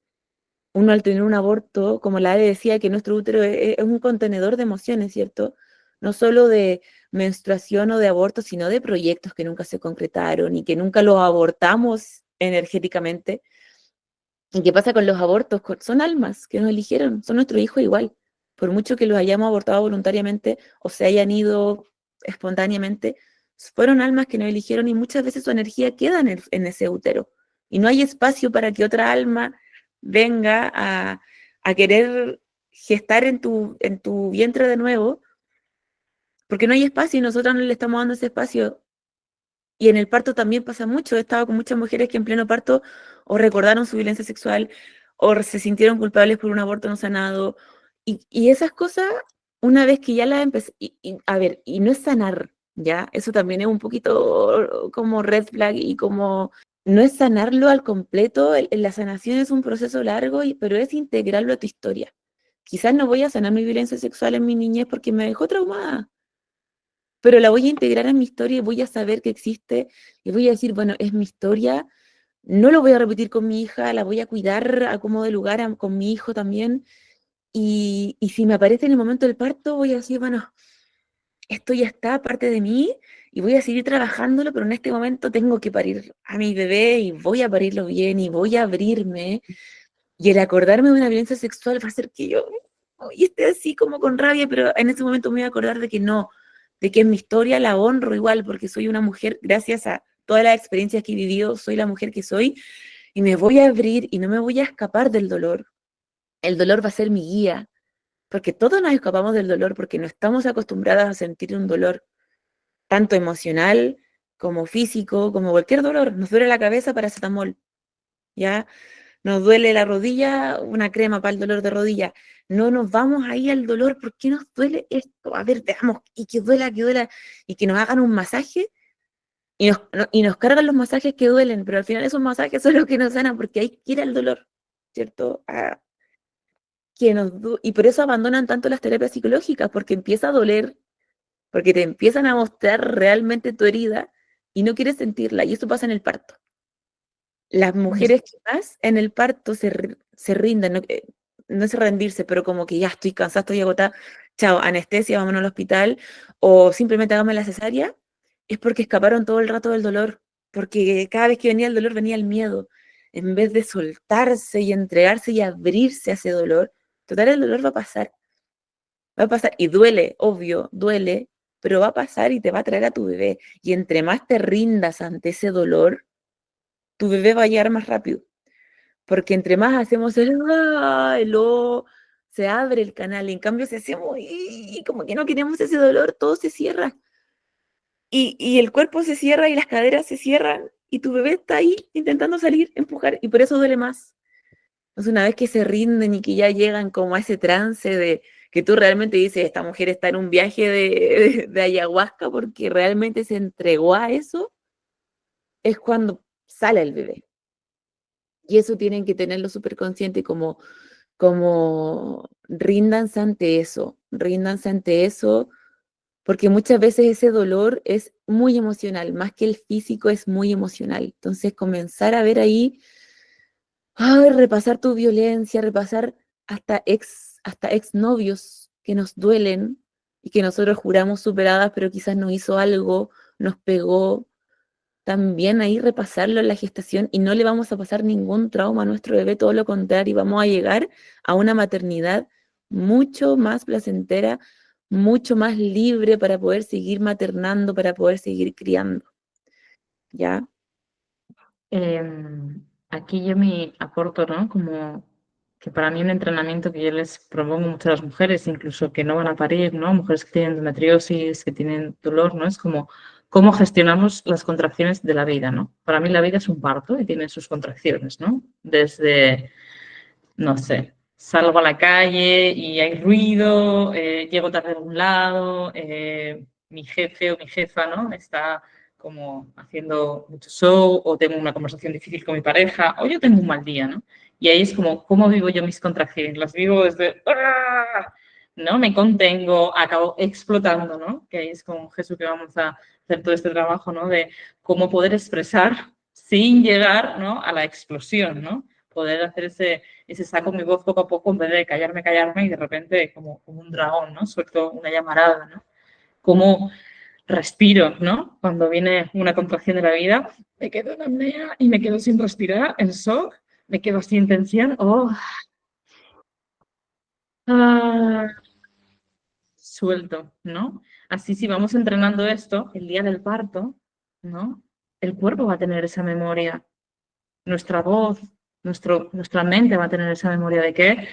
uno al tener un aborto, como la ADE decía, que nuestro útero es un contenedor de emociones, ¿cierto? No solo de menstruación o de aborto, sino de proyectos que nunca se concretaron y que nunca los abortamos energéticamente. ¿Y qué pasa con los abortos? Son almas que nos eligieron, son nuestros hijos igual. Por mucho que los hayamos abortado voluntariamente o se hayan ido espontáneamente, fueron almas que nos eligieron y muchas veces su energía queda en ese útero. Y no hay espacio para que otra alma venga a querer gestar en tu vientre de nuevo, porque no hay espacio y nosotros no le estamos dando ese espacio. Y en el parto también pasa mucho. He estado con muchas mujeres que en pleno parto o recordaron su violencia sexual o se sintieron culpables por un aborto no sanado. Y esas cosas, una vez que ya las empecé, a ver, y no es sanar, ¿ya? Eso también es un poquito como red flag y como, no es sanarlo al completo, la sanación es un proceso largo, pero es integrarlo a tu historia. Quizás no voy a sanar mi violencia sexual en mi niñez porque me dejó traumada, pero la voy a integrar en mi historia y voy a saber que existe y voy a decir, bueno, es mi historia, no lo voy a repetir con mi hija, la voy a cuidar a como de lugar con mi hijo también. Y si me aparece en el momento del parto, voy a decir, bueno, esto ya está parte de mí y voy a seguir trabajándolo, pero en este momento tengo que parir a mi bebé y voy a parirlo bien y voy a abrirme. Y el acordarme de una violencia sexual va a hacer que yo y esté así como con rabia, pero en ese momento me voy a acordar de que no, de que en mi historia la honro igual, porque soy una mujer, gracias a todas las experiencias que he vivido, soy la mujer que soy, y me voy a abrir y no me voy a escapar del dolor. El dolor va a ser mi guía, porque todos nos escapamos del dolor, porque no estamos acostumbradas a sentir un dolor, tanto emocional como físico, como cualquier dolor. Nos duele la cabeza, paracetamol, ¿ya? Nos duele la rodilla, una crema para el dolor de rodilla. No nos vamos ahí al dolor. ¿Por qué nos duele esto? A ver, veamos, y que duela, y que nos hagan un masaje, y nos cargan los masajes que duelen, pero al final esos masajes son los que nos sanan, porque hay que ir al dolor, ¿cierto? Y por eso abandonan tanto las terapias psicológicas, porque empieza a doler, porque te empiezan a mostrar realmente tu herida, y no quieres sentirla, y eso pasa en el parto. Las mujeres que más en el parto se rinden, no es rendirse, pero como que ya estoy cansada, estoy agotada, chao, anestesia, vámonos al hospital, o simplemente hágame la cesárea, es porque escaparon todo el rato del dolor, porque cada vez que venía el dolor venía el miedo, en vez de soltarse y entregarse y abrirse a ese dolor, total el dolor va a pasar, y duele, obvio, duele, pero va a pasar y te va a traer a tu bebé, y entre más te rindas ante ese dolor, tu bebé va a llegar más rápido. Porque entre más hacemos el oh, se abre el canal. En cambio, si hacemos y como que no queremos ese dolor, todo se cierra. Y el cuerpo se cierra y las caderas se cierran. Y tu bebé está ahí intentando salir, empujar. Y por eso duele más. Entonces, una vez que se rinden y que ya llegan como a ese trance de que tú realmente dices, esta mujer está en un viaje de ayahuasca porque realmente se entregó a eso, es cuando sale el bebé. Y eso tienen que tenerlo súper consciente como ríndanse ante eso, porque muchas veces ese dolor es muy emocional, más que el físico es muy emocional. Entonces comenzar a ver ahí, repasar tu violencia, repasar hasta ex novios que nos duelen, y que nosotros juramos superadas, pero quizás nos hizo algo, nos pegó. También ahí repasarlo en la gestación y no le vamos a pasar ningún trauma a nuestro bebé, todo lo contrario, vamos a llegar a una maternidad mucho más placentera, mucho más libre para poder seguir maternando, para poder seguir criando. ¿Ya? Aquí yo me aporto, ¿no? Como que para mí un entrenamiento que yo les propongo mucho a las mujeres, incluso que no van a parir, ¿no? Mujeres que tienen endometriosis, que tienen dolor, ¿no? Es como cómo gestionamos las contracciones de la vida, ¿no? Para mí la vida es un parto y tiene sus contracciones, ¿no? Desde, no sé, salgo a la calle y hay ruido, llego tarde a un lado, mi jefe o mi jefa, ¿no? Está como haciendo mucho show o tengo una conversación difícil con mi pareja o yo tengo un mal día, ¿no? Y ahí es como, ¿cómo vivo yo mis contracciones? Las vivo desde, ¡ah! ¿No? Me contengo, acabo explotando, ¿no? Que ahí es con Jesús que vamos a hacer todo este trabajo, ¿no? De cómo poder expresar sin llegar, ¿no? A la explosión, ¿no? Poder hacer ese saco mi voz poco a poco en vez de callarme y de repente como un dragón, ¿no? Suelto una llamarada, ¿no? Cómo respiro, ¿no? Cuando viene una contracción de la vida, me quedo en apnea y me quedo sin respirar, en shock, me quedo sin tensión, ah, suelto, ¿no? Así si vamos entrenando esto, el día del parto, ¿no? El cuerpo va a tener esa memoria, nuestra voz, nuestra mente va a tener esa memoria de que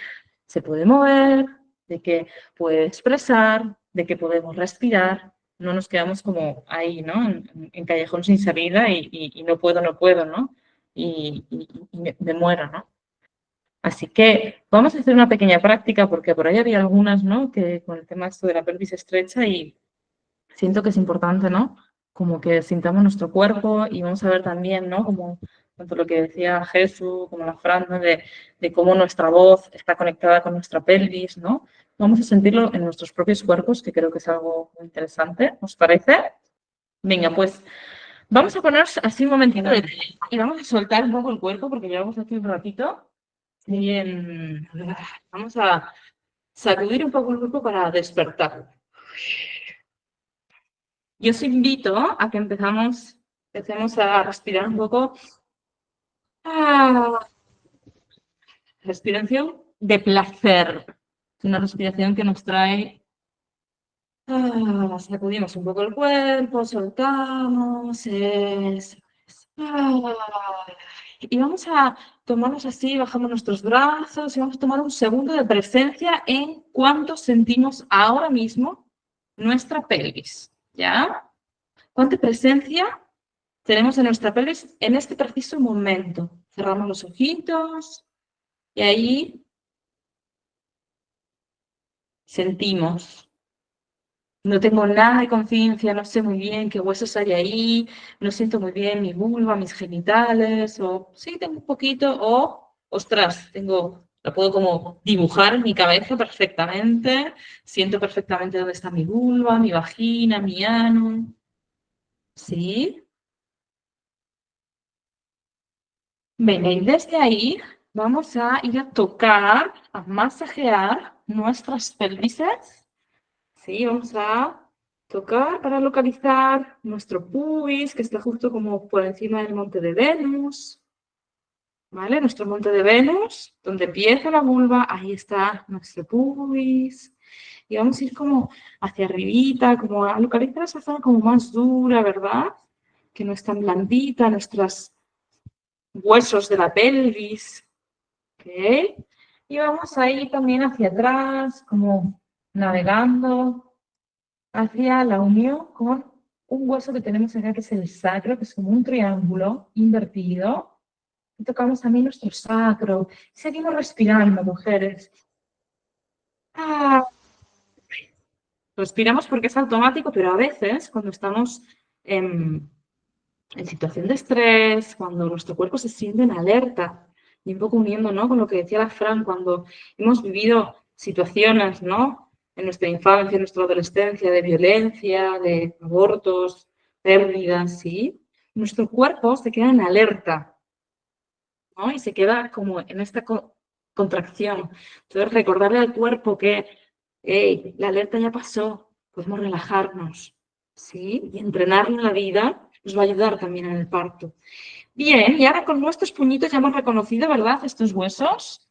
se puede mover, de que puede expresar, de que podemos respirar. No nos quedamos como ahí, ¿no? En callejón sin salida y no puedo, ¿no? Y me muero, ¿no? Así que vamos a hacer una pequeña práctica porque por ahí había algunas, ¿no? Que con el tema esto de la pelvis estrecha y siento que es importante, ¿no? Como que sintamos nuestro cuerpo y vamos a ver también, ¿no? Como tanto lo que decía Jesús como la Fran, ¿no? De cómo nuestra voz está conectada con nuestra pelvis, ¿no? Vamos a sentirlo en nuestros propios cuerpos, que creo que es algo muy interesante, ¿os parece? Venga, pues vamos a ponernos así un momentito de pie y vamos a soltar un poco el cuerpo porque llevamos aquí un ratito. Bien, vamos a sacudir un poco el cuerpo para despertar. Yo os invito a que empecemos a respirar un poco. Ah, respiración de placer. Una respiración que nos trae. Sacudimos un poco el cuerpo, soltamos. Eso es. Y vamos a tomarnos así, bajamos nuestros brazos y vamos a tomar un segundo de presencia en cuánto sentimos ahora mismo nuestra pelvis. ¿Ya? ¿Cuánta presencia tenemos en nuestra pelvis en este preciso momento? Cerramos los ojitos y ahí sentimos. No tengo nada de conciencia, no sé muy bien qué huesos hay ahí, no siento muy bien mi vulva, mis genitales, o sí, tengo un poquito, o ostras, la puedo como dibujar en mi cabeza perfectamente, siento perfectamente dónde está mi vulva, mi vagina, mi ano. ¿Sí? Venga, y desde ahí vamos a ir a tocar, a masajear nuestras pelvises. Sí, vamos a tocar para localizar nuestro pubis, que está justo como por encima del monte de Venus. ¿Vale? Nuestro monte de Venus, donde empieza la vulva, ahí está nuestro pubis. Y vamos a ir como hacia arribita, como a localizar esa zona como más dura, ¿verdad? Que no es tan blandita, nuestros huesos de la pelvis. ¿Ok? Y vamos a ir también hacia atrás, como navegando hacia la unión con un hueso que tenemos acá, que es el sacro, que es como un triángulo invertido. Y tocamos también nuestro sacro. Seguimos respirando, mujeres. Ah, respiramos porque es automático, pero a veces cuando estamos en situación de estrés, cuando nuestro cuerpo se siente en alerta, y un poco uniendo, ¿no? Con lo que decía la Fran, cuando hemos vivido situaciones, ¿no? En nuestra infancia, en nuestra adolescencia, de violencia, de abortos, pérdidas, ¿sí? Nuestro cuerpo se queda en alerta, ¿no? Y se queda como en esta contracción. Entonces, recordarle al cuerpo que, hey, la alerta ya pasó, podemos relajarnos, ¿sí? Y entrenar en la vida nos va a ayudar también en el parto. Bien, y ahora con nuestros puñitos ya hemos reconocido, ¿verdad? Estos huesos.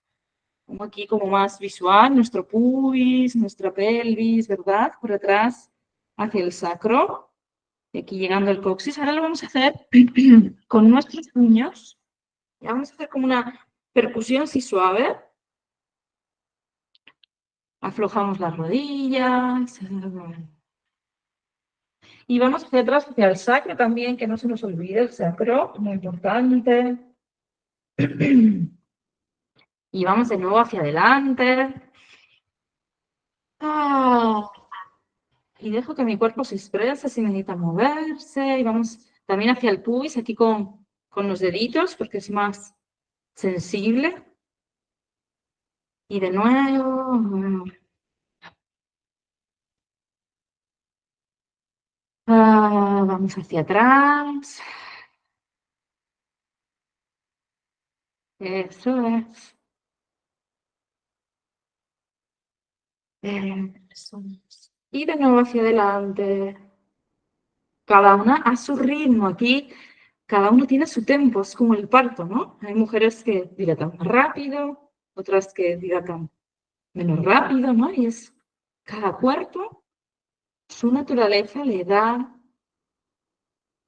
Como aquí como más visual, nuestro pubis, nuestra pelvis, ¿verdad? Por atrás hacia el sacro. Y aquí llegando al coxis. Ahora lo vamos a hacer con nuestros puños. Ya vamos a hacer como una percusión así suave. Aflojamos las rodillas. Y vamos hacia atrás, hacia el sacro también, que no se nos olvide el sacro, muy importante. Y vamos de nuevo hacia adelante. Y dejo que mi cuerpo se exprese si necesita moverse. Y vamos también hacia el pubis, aquí con los deditos, porque es más sensible. Y de nuevo. Vamos hacia atrás. Eso es. Eso es. Y de nuevo hacia adelante. Cada una a su ritmo. Aquí cada uno tiene su tempo, es como el parto, ¿no? Hay mujeres que dilatan más rápido, otras que dilatan menos rápido, ¿no? Y es cada cuerpo, su naturaleza le da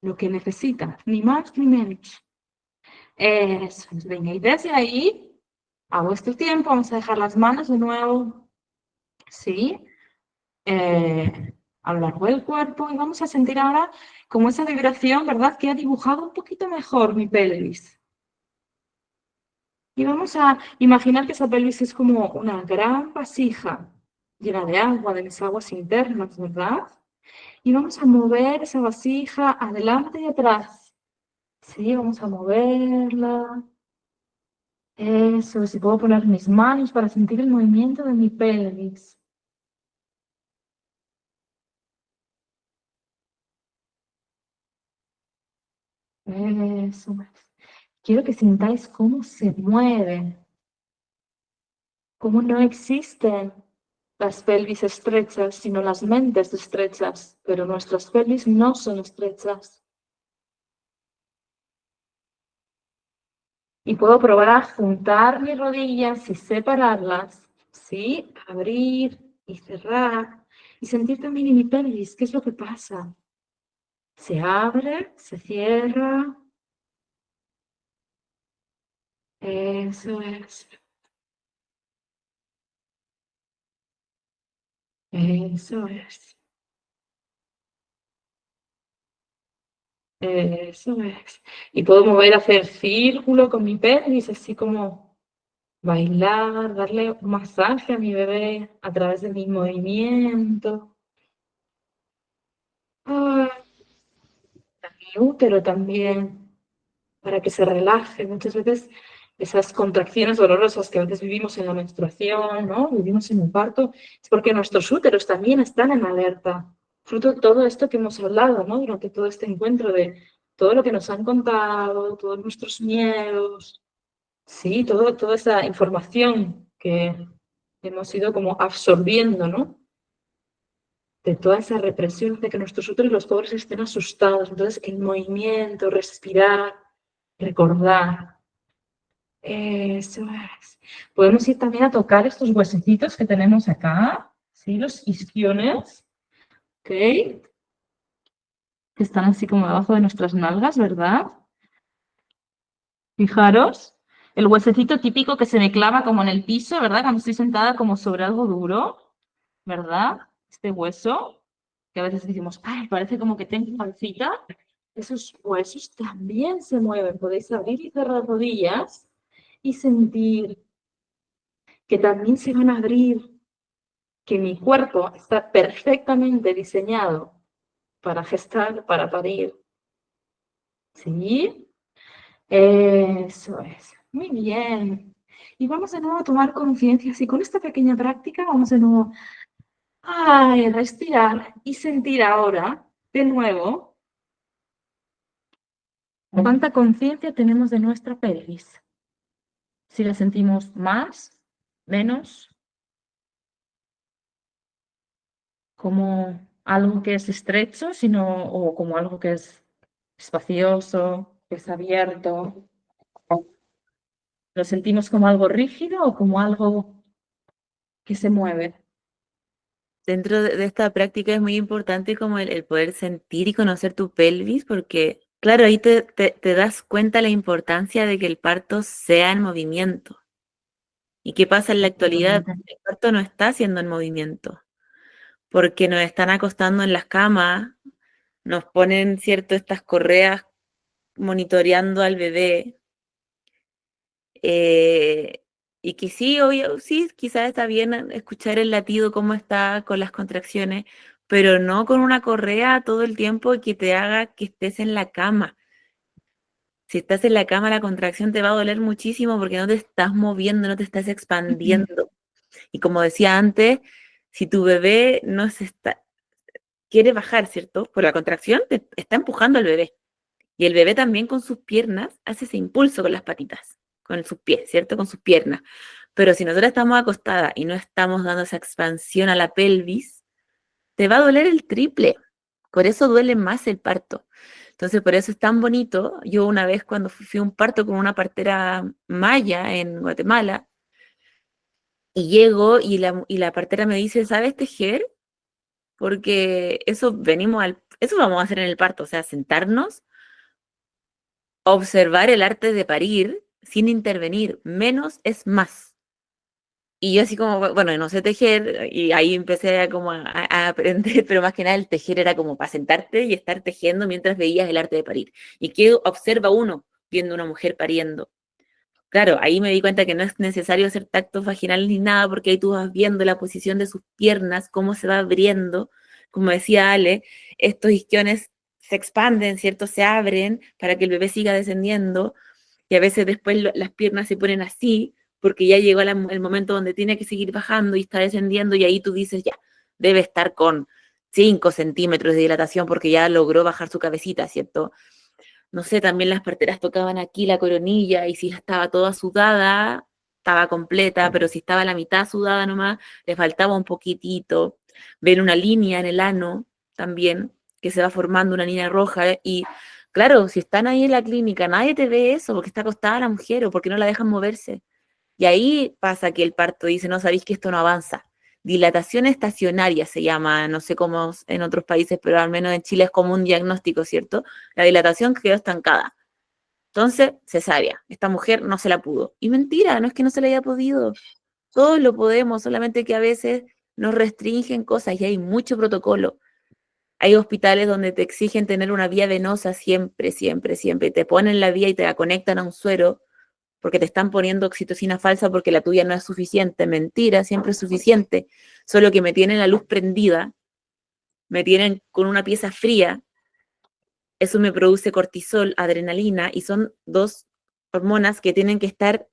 lo que necesita, ni más ni menos. Eso es, venga, y desde ahí, a vuestro tiempo, vamos a dejar las manos de nuevo, ¿sí? A lo largo del cuerpo y vamos a sentir ahora como esa vibración, ¿verdad? Que ha dibujado un poquito mejor mi pelvis. Y vamos a imaginar que esa pelvis es como una gran vasija llena de agua, de mis aguas internas, ¿verdad? Y vamos a mover esa vasija adelante y atrás. Sí, vamos a moverla. Eso, si puedo poner mis manos para sentir el movimiento de mi pelvis. Eso. Quiero que sintáis cómo se mueve, cómo no existen las pelvis estrechas, sino las mentes estrechas, pero nuestras pelvis no son estrechas. Y puedo probar a juntar mis rodillas y separarlas, ¿sí? Abrir y cerrar. Y sentir también en mi pelvis qué es lo que pasa. Se abre, se cierra. Eso es. Eso es. Eso es. Y puedo mover, hacer círculo con mi pelvis, así como bailar, darle un masaje a mi bebé a través de mi movimiento. Ah, a mi útero también, para que se relaje. Muchas veces esas contracciones dolorosas que a veces vivimos en la menstruación, ¿no? Vivimos en un parto, es porque nuestros úteros también están en alerta. Fruto de todo esto que hemos hablado, ¿no? Durante todo este encuentro de todo lo que nos han contado, todos nuestros miedos, sí, toda esa información que hemos ido como absorbiendo, ¿no? De toda esa represión de que nuestros úteros, los pobres, estén asustados. Entonces, el movimiento, respirar, recordar. Eso es. Podemos ir también a tocar estos huesecitos que tenemos acá, ¿sí? Los isquiones, ¿ok? Que están así como debajo de nuestras nalgas, ¿verdad? Fijaros, el huesecito típico que se me clava como en el piso, ¿verdad? Cuando estoy sentada como sobre algo duro, ¿verdad? Este hueso, que a veces decimos, ay, parece como que tengo pancita. Esos huesos también se mueven. Podéis abrir y cerrar rodillas y sentir que también se van a abrir, que mi cuerpo está perfectamente diseñado para gestar, para parir. ¿Sí? Eso es. Muy bien. Y vamos de nuevo a tomar conciencia. Así con esta pequeña práctica vamos de nuevo a respirar y sentir ahora, de nuevo, cuánta conciencia tenemos de nuestra pelvis. Si la sentimos más, menos, como algo que es estrecho, sino o como algo que es espacioso, que es abierto. ¿Lo sentimos como algo rígido o como algo que se mueve? Dentro de esta práctica es muy importante como el poder sentir y conocer tu pelvis, porque claro, ahí te das cuenta la importancia de que el parto sea en movimiento. ¿Y qué pasa en la actualidad? Totalmente. El parto no está haciendo en movimiento, porque nos están acostando en las camas, nos ponen, cierto, estas correas monitoreando al bebé, eh, y que sí, obvio, sí, quizás está bien escuchar el latido, cómo está con las contracciones, pero no con una correa todo el tiempo que te haga que estés en la cama. Si estás en la cama, la contracción te va a doler muchísimo porque no te estás moviendo, no te estás expandiendo. Y como decía antes, si tu bebé no se está, quiere bajar, ¿cierto? Por la contracción te está empujando al bebé. Y el bebé también con sus piernas hace ese impulso con las patitas, con sus pies, ¿cierto? Con sus piernas. Pero si nosotros estamos acostadas y no estamos dando esa expansión a la pelvis, te va a doler el triple. Por eso duele más el parto. Entonces, por eso es tan bonito. Yo una vez cuando fui a un parto con una partera maya en Guatemala, y llego y la partera me dice, ¿sabes tejer? Porque eso vamos a hacer en el parto, o sea, sentarnos, observar el arte de parir sin intervenir, menos es más. Y yo así como, bueno, no sé tejer, y ahí empecé a aprender, pero más que nada el tejer era como para sentarte y estar tejiendo mientras veías el arte de parir. ¿Y qué observa uno viendo una mujer pariendo? Claro, ahí me di cuenta que no es necesario hacer tacto vaginal ni nada, porque ahí tú vas viendo la posición de sus piernas, cómo se va abriendo. Como decía Ale, estos isquiones se expanden, ¿cierto? Se abren para que el bebé siga descendiendo, y a veces después las piernas se ponen así, porque ya llegó el momento donde tiene que seguir bajando y está descendiendo, y ahí tú dices, ya, debe estar con 5 centímetros de dilatación porque ya logró bajar su cabecita, ¿cierto? No sé, también las parteras tocaban aquí la coronilla y si estaba toda sudada, estaba completa, pero si estaba la mitad sudada nomás, le faltaba un poquitito. Ver una línea en el ano también, que se va formando una línea roja. Y claro, si están ahí en la clínica, nadie te ve eso porque está acostada la mujer o porque no la dejan moverse. Y ahí pasa que el parto dice, no sabéis que esto no avanza. Dilatación estacionaria se llama, no sé cómo en otros países, pero al menos en Chile es como un diagnóstico, ¿cierto? La dilatación quedó estancada. Entonces, cesárea. Esta mujer no se la pudo. Y mentira, no es que no se la haya podido. Todos lo podemos, solamente que a veces nos restringen cosas y hay mucho protocolo. Hay hospitales donde te exigen tener una vía venosa siempre, siempre, siempre. Te ponen la vía y te la conectan a un suero porque te están poniendo oxitocina falsa porque la tuya no es suficiente. Mentira, siempre es suficiente. Solo que me tienen la luz prendida, me tienen con una pieza fría, eso me produce cortisol, adrenalina, y son dos hormonas que tienen que estar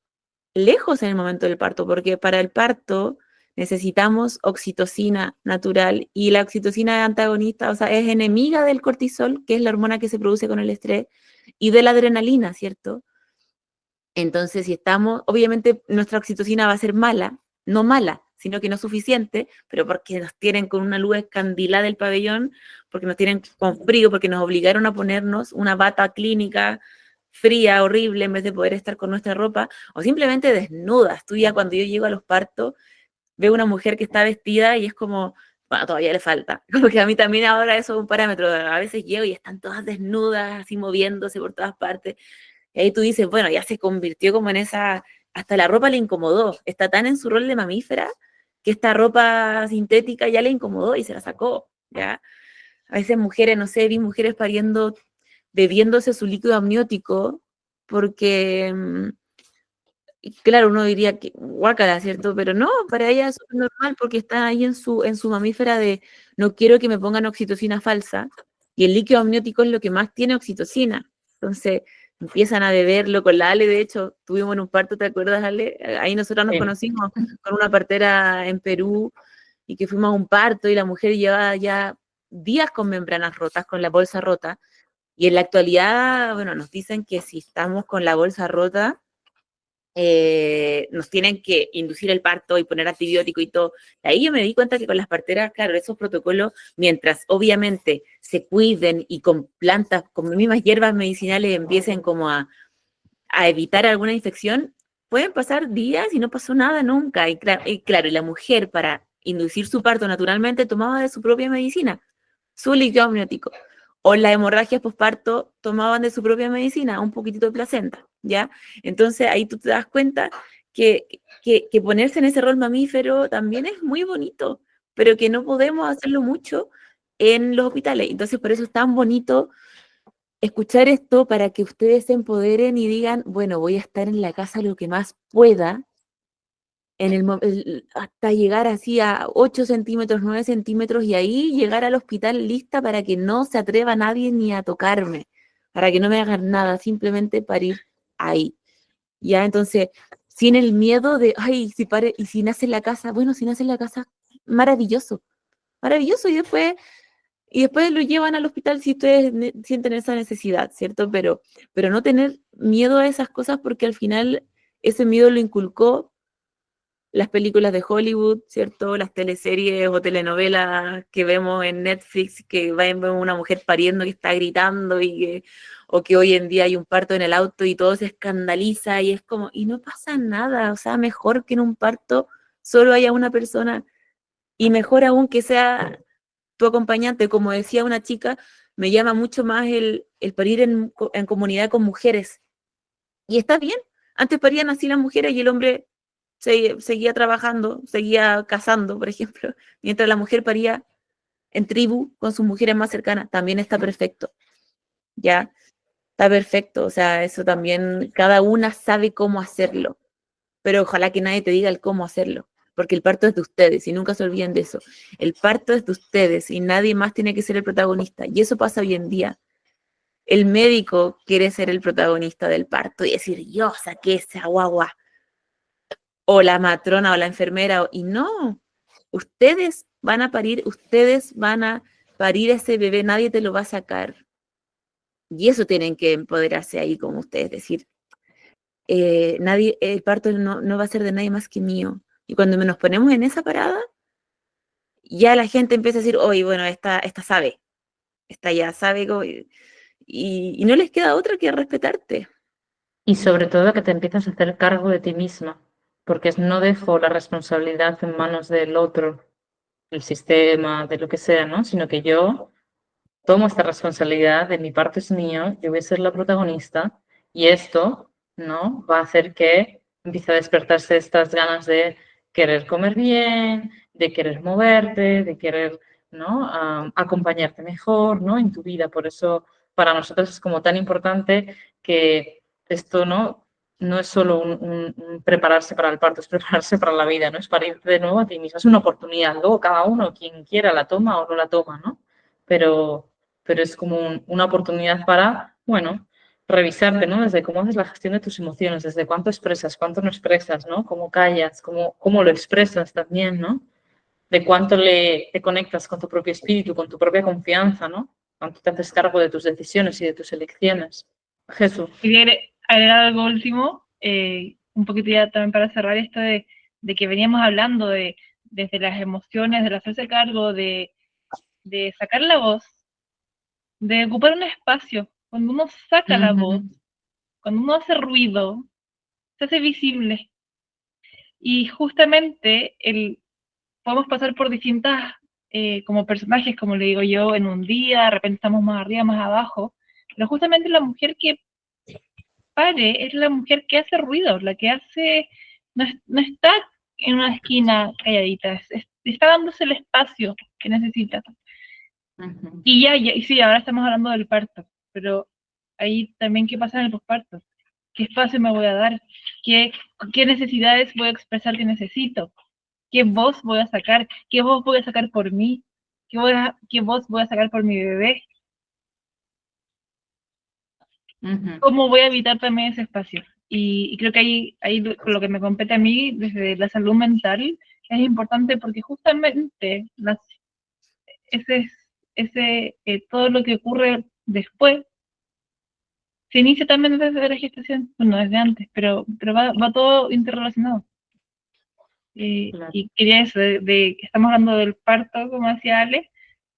lejos en el momento del parto, porque para el parto necesitamos oxitocina natural y la oxitocina es antagonista, o sea, es enemiga del cortisol, que es la hormona que se produce con el estrés, y de la adrenalina, ¿cierto? Entonces, si estamos, obviamente nuestra oxitocina va a ser mala, no mala, sino que no suficiente, pero porque nos tienen con una luz escandilada del pabellón, porque nos tienen con frío, porque nos obligaron a ponernos una bata clínica fría, horrible, en vez de poder estar con nuestra ropa, o simplemente desnudas. Tú ya cuando yo llego a los partos, veo una mujer que está vestida y es como, bueno, todavía le falta. Como que a mí también ahora eso es un parámetro. A veces llego y están todas desnudas, así moviéndose por todas partes. Y ahí tú dices, bueno, ya se convirtió como en esa, hasta la ropa le incomodó, está tan en su rol de mamífera que esta ropa sintética ya le incomodó y se la sacó, ¿ya? A veces mujeres, no sé, vi mujeres pariendo, bebiéndose su líquido amniótico, porque, y claro, uno diría que guácala, ¿cierto? Pero no, para ella eso es normal porque está ahí en su mamífera de no quiero que me pongan oxitocina falsa, y el líquido amniótico es lo que más tiene oxitocina. Entonces, empiezan a beberlo con la Ale, de hecho, tuvimos en un parto, ¿te acuerdas, Ale? Ahí nosotros nos Sí. conocimos con una partera en Perú y que fuimos a un parto y la mujer llevaba ya días con membranas rotas, con la bolsa rota. Y en la actualidad, bueno, nos dicen que si estamos con la bolsa rota, nos tienen que inducir el parto y poner antibiótico y todo. Ahí yo me di cuenta que con las parteras, claro, esos protocolos, mientras obviamente se cuiden y con plantas, con mismas hierbas medicinales empiecen como a evitar alguna infección, pueden pasar días y no pasó nada nunca. Y claro, y la mujer para inducir su parto naturalmente tomaba de su propia medicina, su líquido amniótico. O la hemorragia posparto tomaban de su propia medicina, un poquitito de placenta, ¿ya? Entonces ahí tú te das cuenta que ponerse en ese rol mamífero también es muy bonito, pero que no podemos hacerlo mucho en los hospitales. Entonces por eso es tan bonito escuchar esto para que ustedes se empoderen y digan, bueno, voy a estar en la casa lo que más pueda, hasta llegar así a 8 centímetros, 9 centímetros y ahí llegar al hospital lista para que no se atreva nadie ni a tocarme, para que no me hagan nada, simplemente parir ahí. Ya, entonces, sin el miedo de, ay, si pare, y si nace en la casa, bueno, si nace en la casa, maravilloso, maravilloso, y después lo llevan al hospital si ustedes sienten esa necesidad, ¿cierto? Pero no tener miedo a esas cosas porque al final ese miedo lo inculcó las películas de Hollywood, ¿cierto? Las teleseries o telenovelas que vemos en Netflix, que vemos una mujer pariendo que está gritando o que hoy en día hay un parto en el auto y todo se escandaliza y es como, y no pasa nada, o sea, mejor que en un parto solo haya una persona y mejor aún que sea tu acompañante. Como decía una chica, me llama mucho más el parir en comunidad con mujeres. Y está bien, antes parían así las mujeres y el hombre seguía trabajando, seguía cazando, por ejemplo, mientras la mujer paría en tribu con sus mujeres más cercanas, también está perfecto, ¿ya? Está perfecto, o sea, eso también, cada una sabe cómo hacerlo, pero ojalá que nadie te diga el cómo hacerlo, porque el parto es de ustedes y nunca se olviden de eso. El parto es de ustedes y nadie más tiene que ser el protagonista, y eso pasa hoy en día. El médico quiere ser el protagonista del parto y decir, yo saqué esa guagua, o la matrona o la enfermera, y no, ustedes van a parir, ustedes van a parir ese bebé, nadie te lo va a sacar. Y eso tienen que empoderarse ahí como ustedes, decir, nadie, el parto no va a ser de nadie más que mío. Y cuando nos ponemos en esa parada, ya la gente empieza a decir, oye, bueno, esta sabe, esta ya sabe, y no les queda otra que respetarte. Y sobre todo que te empiezas a hacer cargo de ti misma, porque no dejo la responsabilidad en manos del otro, del sistema, de lo que sea, ¿no? Sino que yo tomo esta responsabilidad, de mi parte es mío, yo voy a ser la protagonista y esto, ¿no? Va a hacer que empiece a despertarse estas ganas de querer comer bien, de querer moverte, de querer, ¿no? Acompañarte mejor, ¿no? En tu vida. Por eso para nosotros es como tan importante que esto, ¿no? No es solo un prepararse para el parto, es prepararse para la vida, ¿no? Es para ir de nuevo a ti misma. Es una oportunidad. Luego cada uno, quien quiera, la toma o no la toma, ¿no? Pero es como una oportunidad para, bueno, revisarte, ¿no? Desde cómo haces la gestión de tus emociones, desde cuánto expresas, cuánto no expresas, ¿no? Cómo callas, cómo lo expresas también, ¿no? De cuánto te conectas con tu propio espíritu, con tu propia confianza, ¿no? Cuánto te haces cargo de tus decisiones y de tus elecciones. Jesús. Quería agregar algo último, un poquito ya también para cerrar esto de que veníamos hablando desde las emociones, del hacerse cargo, de sacar la voz, de ocupar un espacio. Cuando uno saca la voz, cuando uno hace ruido, se hace visible. Y justamente podemos pasar por distintas, como personajes, como le digo yo, en un día, de repente estamos más arriba, más abajo, pero justamente la mujer que pare es la mujer que hace ruido, la que hace, no está en una esquina calladita, está dándose el espacio que necesita. Y sí, ahora estamos hablando del parto, pero ahí también qué pasa en el posparto, qué espacio me voy a dar, qué necesidades voy a expresar que necesito, qué voz voy a sacar, qué voz voy a sacar por mí, qué voz voy a sacar por mi bebé, cómo voy a evitar también ese espacio. Y creo que ahí con lo que me compete a mí desde la salud mental es importante porque justamente todo lo que ocurre después se inicia también desde la gestación, bueno, desde antes, pero va todo interrelacionado. Claro. Y quería eso, de que estamos hablando del parto, como decía Ale,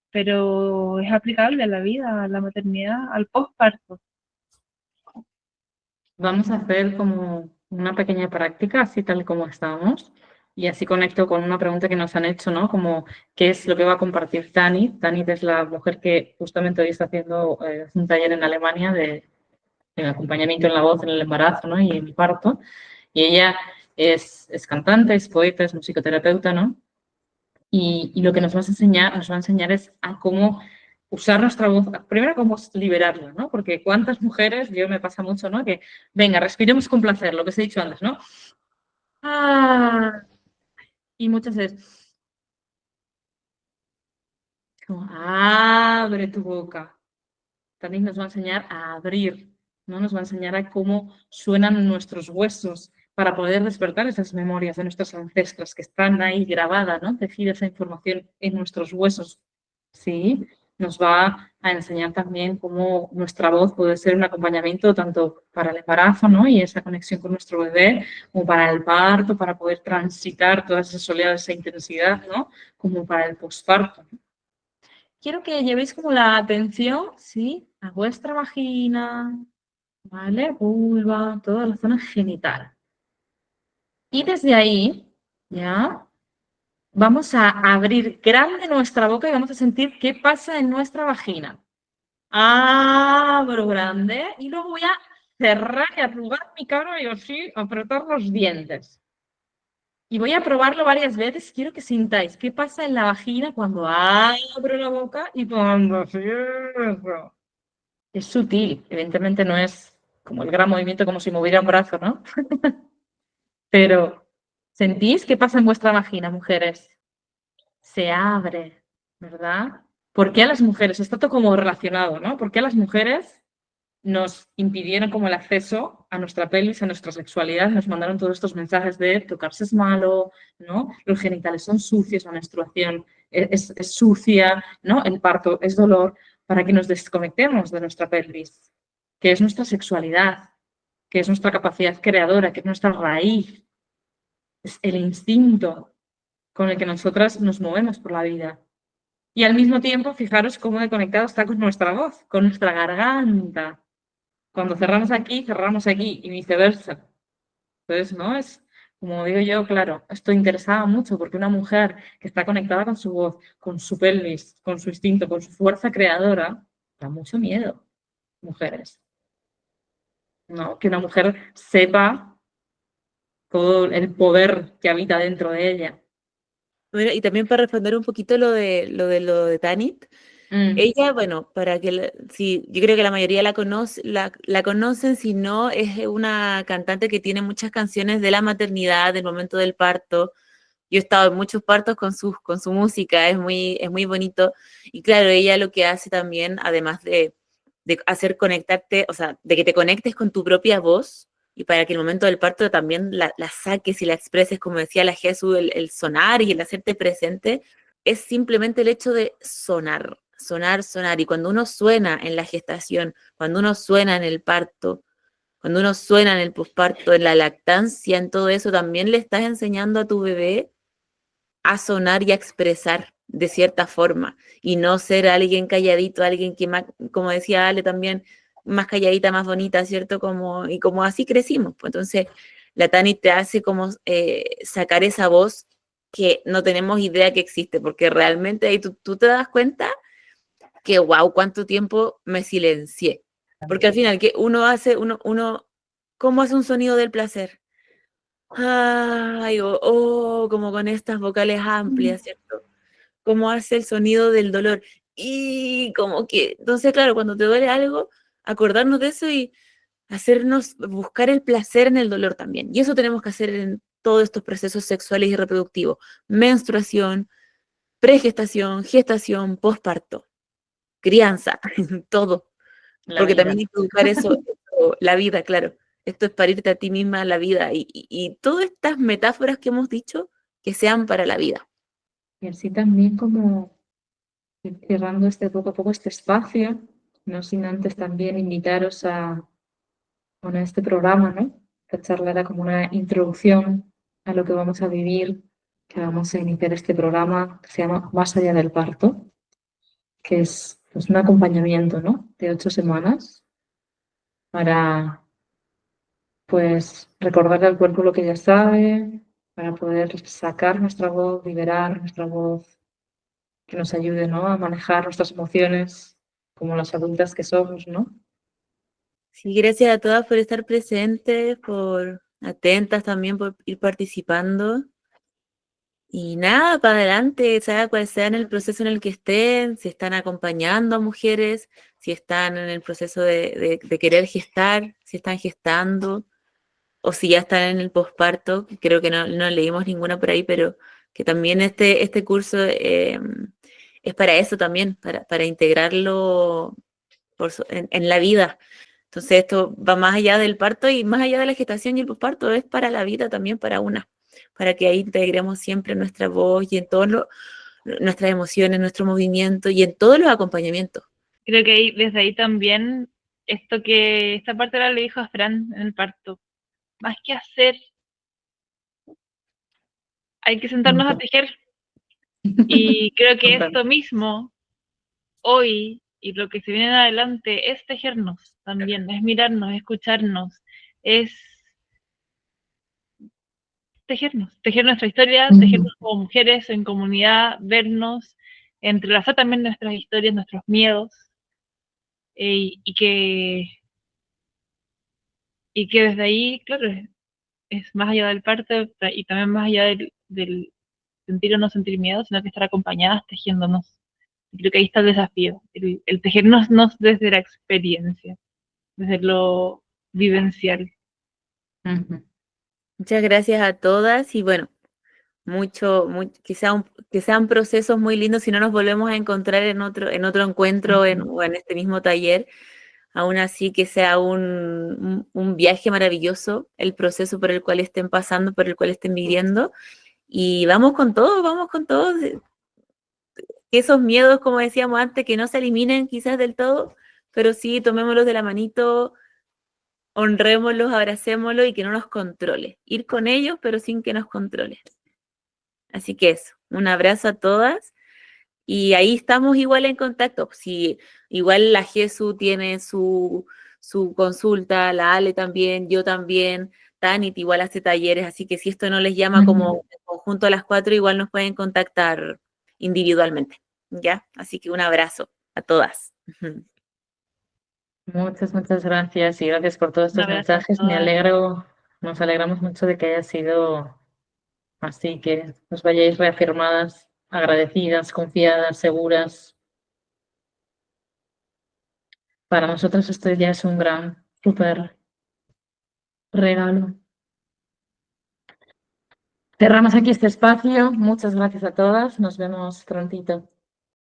pero es aplicable a la vida, a la maternidad, al posparto. Vamos a hacer como una pequeña práctica, así tal como estamos, y así conecto con una pregunta que nos han hecho, ¿no? Como, ¿qué es lo que va a compartir Tanit? Tanit es la mujer que justamente hoy está haciendo un taller en Alemania de acompañamiento en la voz en el embarazo, ¿no? Y en el parto. Y ella es cantante, es poeta, es musicoterapeuta, ¿no? Y lo que nos va a enseñar es a cómo usar nuestra voz, primero cómo liberarla, ¿no? Porque cuántas mujeres, yo me pasa mucho, ¿no? Que, venga, respiremos con placer, lo que os he dicho antes, ¿no? Ah, y muchas veces, como, abre tu boca. También nos va a enseñar a abrir, ¿no? Nos va a enseñar a cómo suenan nuestros huesos para poder despertar esas memorias de nuestros ancestros que están ahí grabadas, ¿no? Decir esa información en nuestros huesos, ¿sí? Nos va a enseñar también cómo nuestra voz puede ser un acompañamiento tanto para el embarazo, ¿no? Y esa conexión con nuestro bebé, como para el parto, para poder transitar todas esas oleadas, esa intensidad, ¿no? Como para el posparto. Quiero que llevéis como la atención, ¿sí? A vuestra vagina, ¿vale? Vulva, toda la zona genital. Y desde ahí, ¿ya? Vamos a abrir grande nuestra boca y vamos a sentir qué pasa en nuestra vagina. Abro grande y luego voy a cerrar y arrugar mi cara y así apretar los dientes. Y voy a probarlo varias veces. Quiero que sintáis qué pasa en la vagina cuando abro la boca y cuando cierro. Es sutil, evidentemente no es como el gran movimiento como si moviera un brazo, ¿no? Pero ¿sentís qué pasa en vuestra vagina, mujeres? Se abre, ¿verdad? ¿Por qué a las mujeres? Está todo como relacionado, ¿no? ¿Por qué a las mujeres nos impidieron como el acceso a nuestra pelvis, a nuestra sexualidad? Nos mandaron todos estos mensajes de tocarse es malo, ¿no? Los genitales son sucios, la menstruación es sucia, ¿no? El parto es dolor, para que nos desconectemos de nuestra pelvis, que es nuestra sexualidad, que es nuestra capacidad creadora, que es nuestra raíz, es el instinto con el que nosotras nos movemos por la vida. Y al mismo tiempo, fijaros cómo de conectado está con nuestra voz, con nuestra garganta. Cuando cerramos aquí y viceversa. Entonces, ¿no? Es, como digo yo, claro, esto interesaba mucho porque una mujer que está conectada con su voz, con su pelvis, con su instinto, con su fuerza creadora, da mucho miedo, mujeres. ¿No? Que una mujer sepa todo el poder que habita dentro de ella. Bueno, y también para responder un poquito lo de Tanit, Mm, ella, bueno, para que si, yo creo que la mayoría la conocen, si no, es una cantante que tiene muchas canciones de la maternidad, del momento del parto. Yo he estado en muchos partos con su música, es muy bonito. Y claro, ella lo que hace también, además de hacer conectarte, o sea, de que te conectes con tu propia voz, y para que el momento del parto también la saques y la expreses, como decía la Jesús, el sonar y el hacerte presente, es simplemente el hecho de sonar, sonar, sonar. Y cuando uno suena en la gestación, cuando uno suena en el parto, cuando uno suena en el posparto, en la lactancia, en todo eso, también le estás enseñando a tu bebé a sonar y a expresar de cierta forma y no ser alguien calladito, alguien que más, como decía Ale también, más calladita, más bonita, ¿cierto? Y como así crecimos. Pues entonces, la Tani te hace como sacar esa voz que no tenemos idea que existe, porque realmente ahí tú te das cuenta que, wow, cuánto tiempo me silencié. Porque al final, que ¿cómo hace un sonido del placer? Ay, como con estas vocales amplias, ¿cierto? Cómo hace el sonido del dolor. Y como que, entonces, claro, cuando te duele algo, acordarnos de eso y hacernos buscar el placer en el dolor también. Y eso tenemos que hacer en todos estos procesos sexuales y reproductivos. Menstruación, pregestación, gestación, posparto, crianza, todo. la Porque también vida. hay que buscar eso, la vida, claro. Esto es parirte a ti misma la vida y todas estas metáforas que hemos dicho que sean para la vida. Y así también como ir cerrando poco a poco este espacio, no sin antes también invitaros a con este programa, ¿no? Esta charla era como una introducción a lo que vamos a vivir, que vamos a iniciar este programa que se llama Más allá del parto, que es pues, un acompañamiento, ¿no? De 8 semanas para pues recordarle al cuerpo lo que ya sabe, para poder sacar nuestra voz, liberar nuestra voz, que nos ayude, ¿no? A manejar nuestras emociones como las adultas que somos, ¿no? Sí, gracias a todas por estar presentes, por atentas también, por ir participando. Y nada, para adelante, sea cual sea en el proceso en el que estén, si están acompañando a mujeres, si están en el proceso de querer gestar, si están gestando, o si ya están en el posparto, creo que no leímos ninguna por ahí, pero que también este curso es para eso también, para integrarlo en la vida. Entonces esto va más allá del parto y más allá de la gestación y el posparto, es para la vida también, para que ahí integremos siempre nuestra voz y en todas nuestras emociones, nuestro movimiento y en todos los acompañamientos. Creo que desde ahí también, esta parte ahora le dijo a Fran en el parto, más que hacer, hay que sentarnos a tejer. Y creo que esto mismo, hoy, y lo que se viene en adelante, es tejernos también, es mirarnos, escucharnos, es tejer nuestra historia, tejernos como mujeres en comunidad, vernos, entrelazar también nuestras historias, nuestros miedos, y que desde ahí, claro, es más allá del parto y también más allá del sentir o no sentir miedo, sino que estar acompañadas tejiéndonos. Y creo que ahí está el desafío, el tejernos desde la experiencia, desde lo vivencial. Muchas gracias a todas y bueno, que sean procesos muy lindos si no nos volvemos a encontrar en otro encuentro o en este mismo taller. Aún así que sea un viaje maravilloso el proceso por el cual estén pasando, por el cual estén viviendo. Y vamos con todo. Que esos miedos, como decíamos antes, que no se eliminen quizás del todo, pero sí tomémoslos de la manito, honrémoslos, abracémoslos y que no nos controle. Ir con ellos, pero sin que nos controle. Así que eso, un abrazo a todas. Y ahí estamos igual en contacto. Si igual la Jesús tiene su consulta, la Ale también, yo también, Tanit igual hace talleres, así que si esto no les llama como en conjunto a las 4, igual nos pueden contactar individualmente, ¿ya? Así que un abrazo a todas. Muchas gracias y gracias por todos Un estos abrazo a mensajes. todas. Nos alegramos mucho de que haya sido así, que os vayáis reafirmadas, agradecidas, confiadas, seguras. Para nosotros esto ya es un gran, súper regalo. Cerramos aquí este espacio. Muchas gracias a todas. Nos vemos prontito.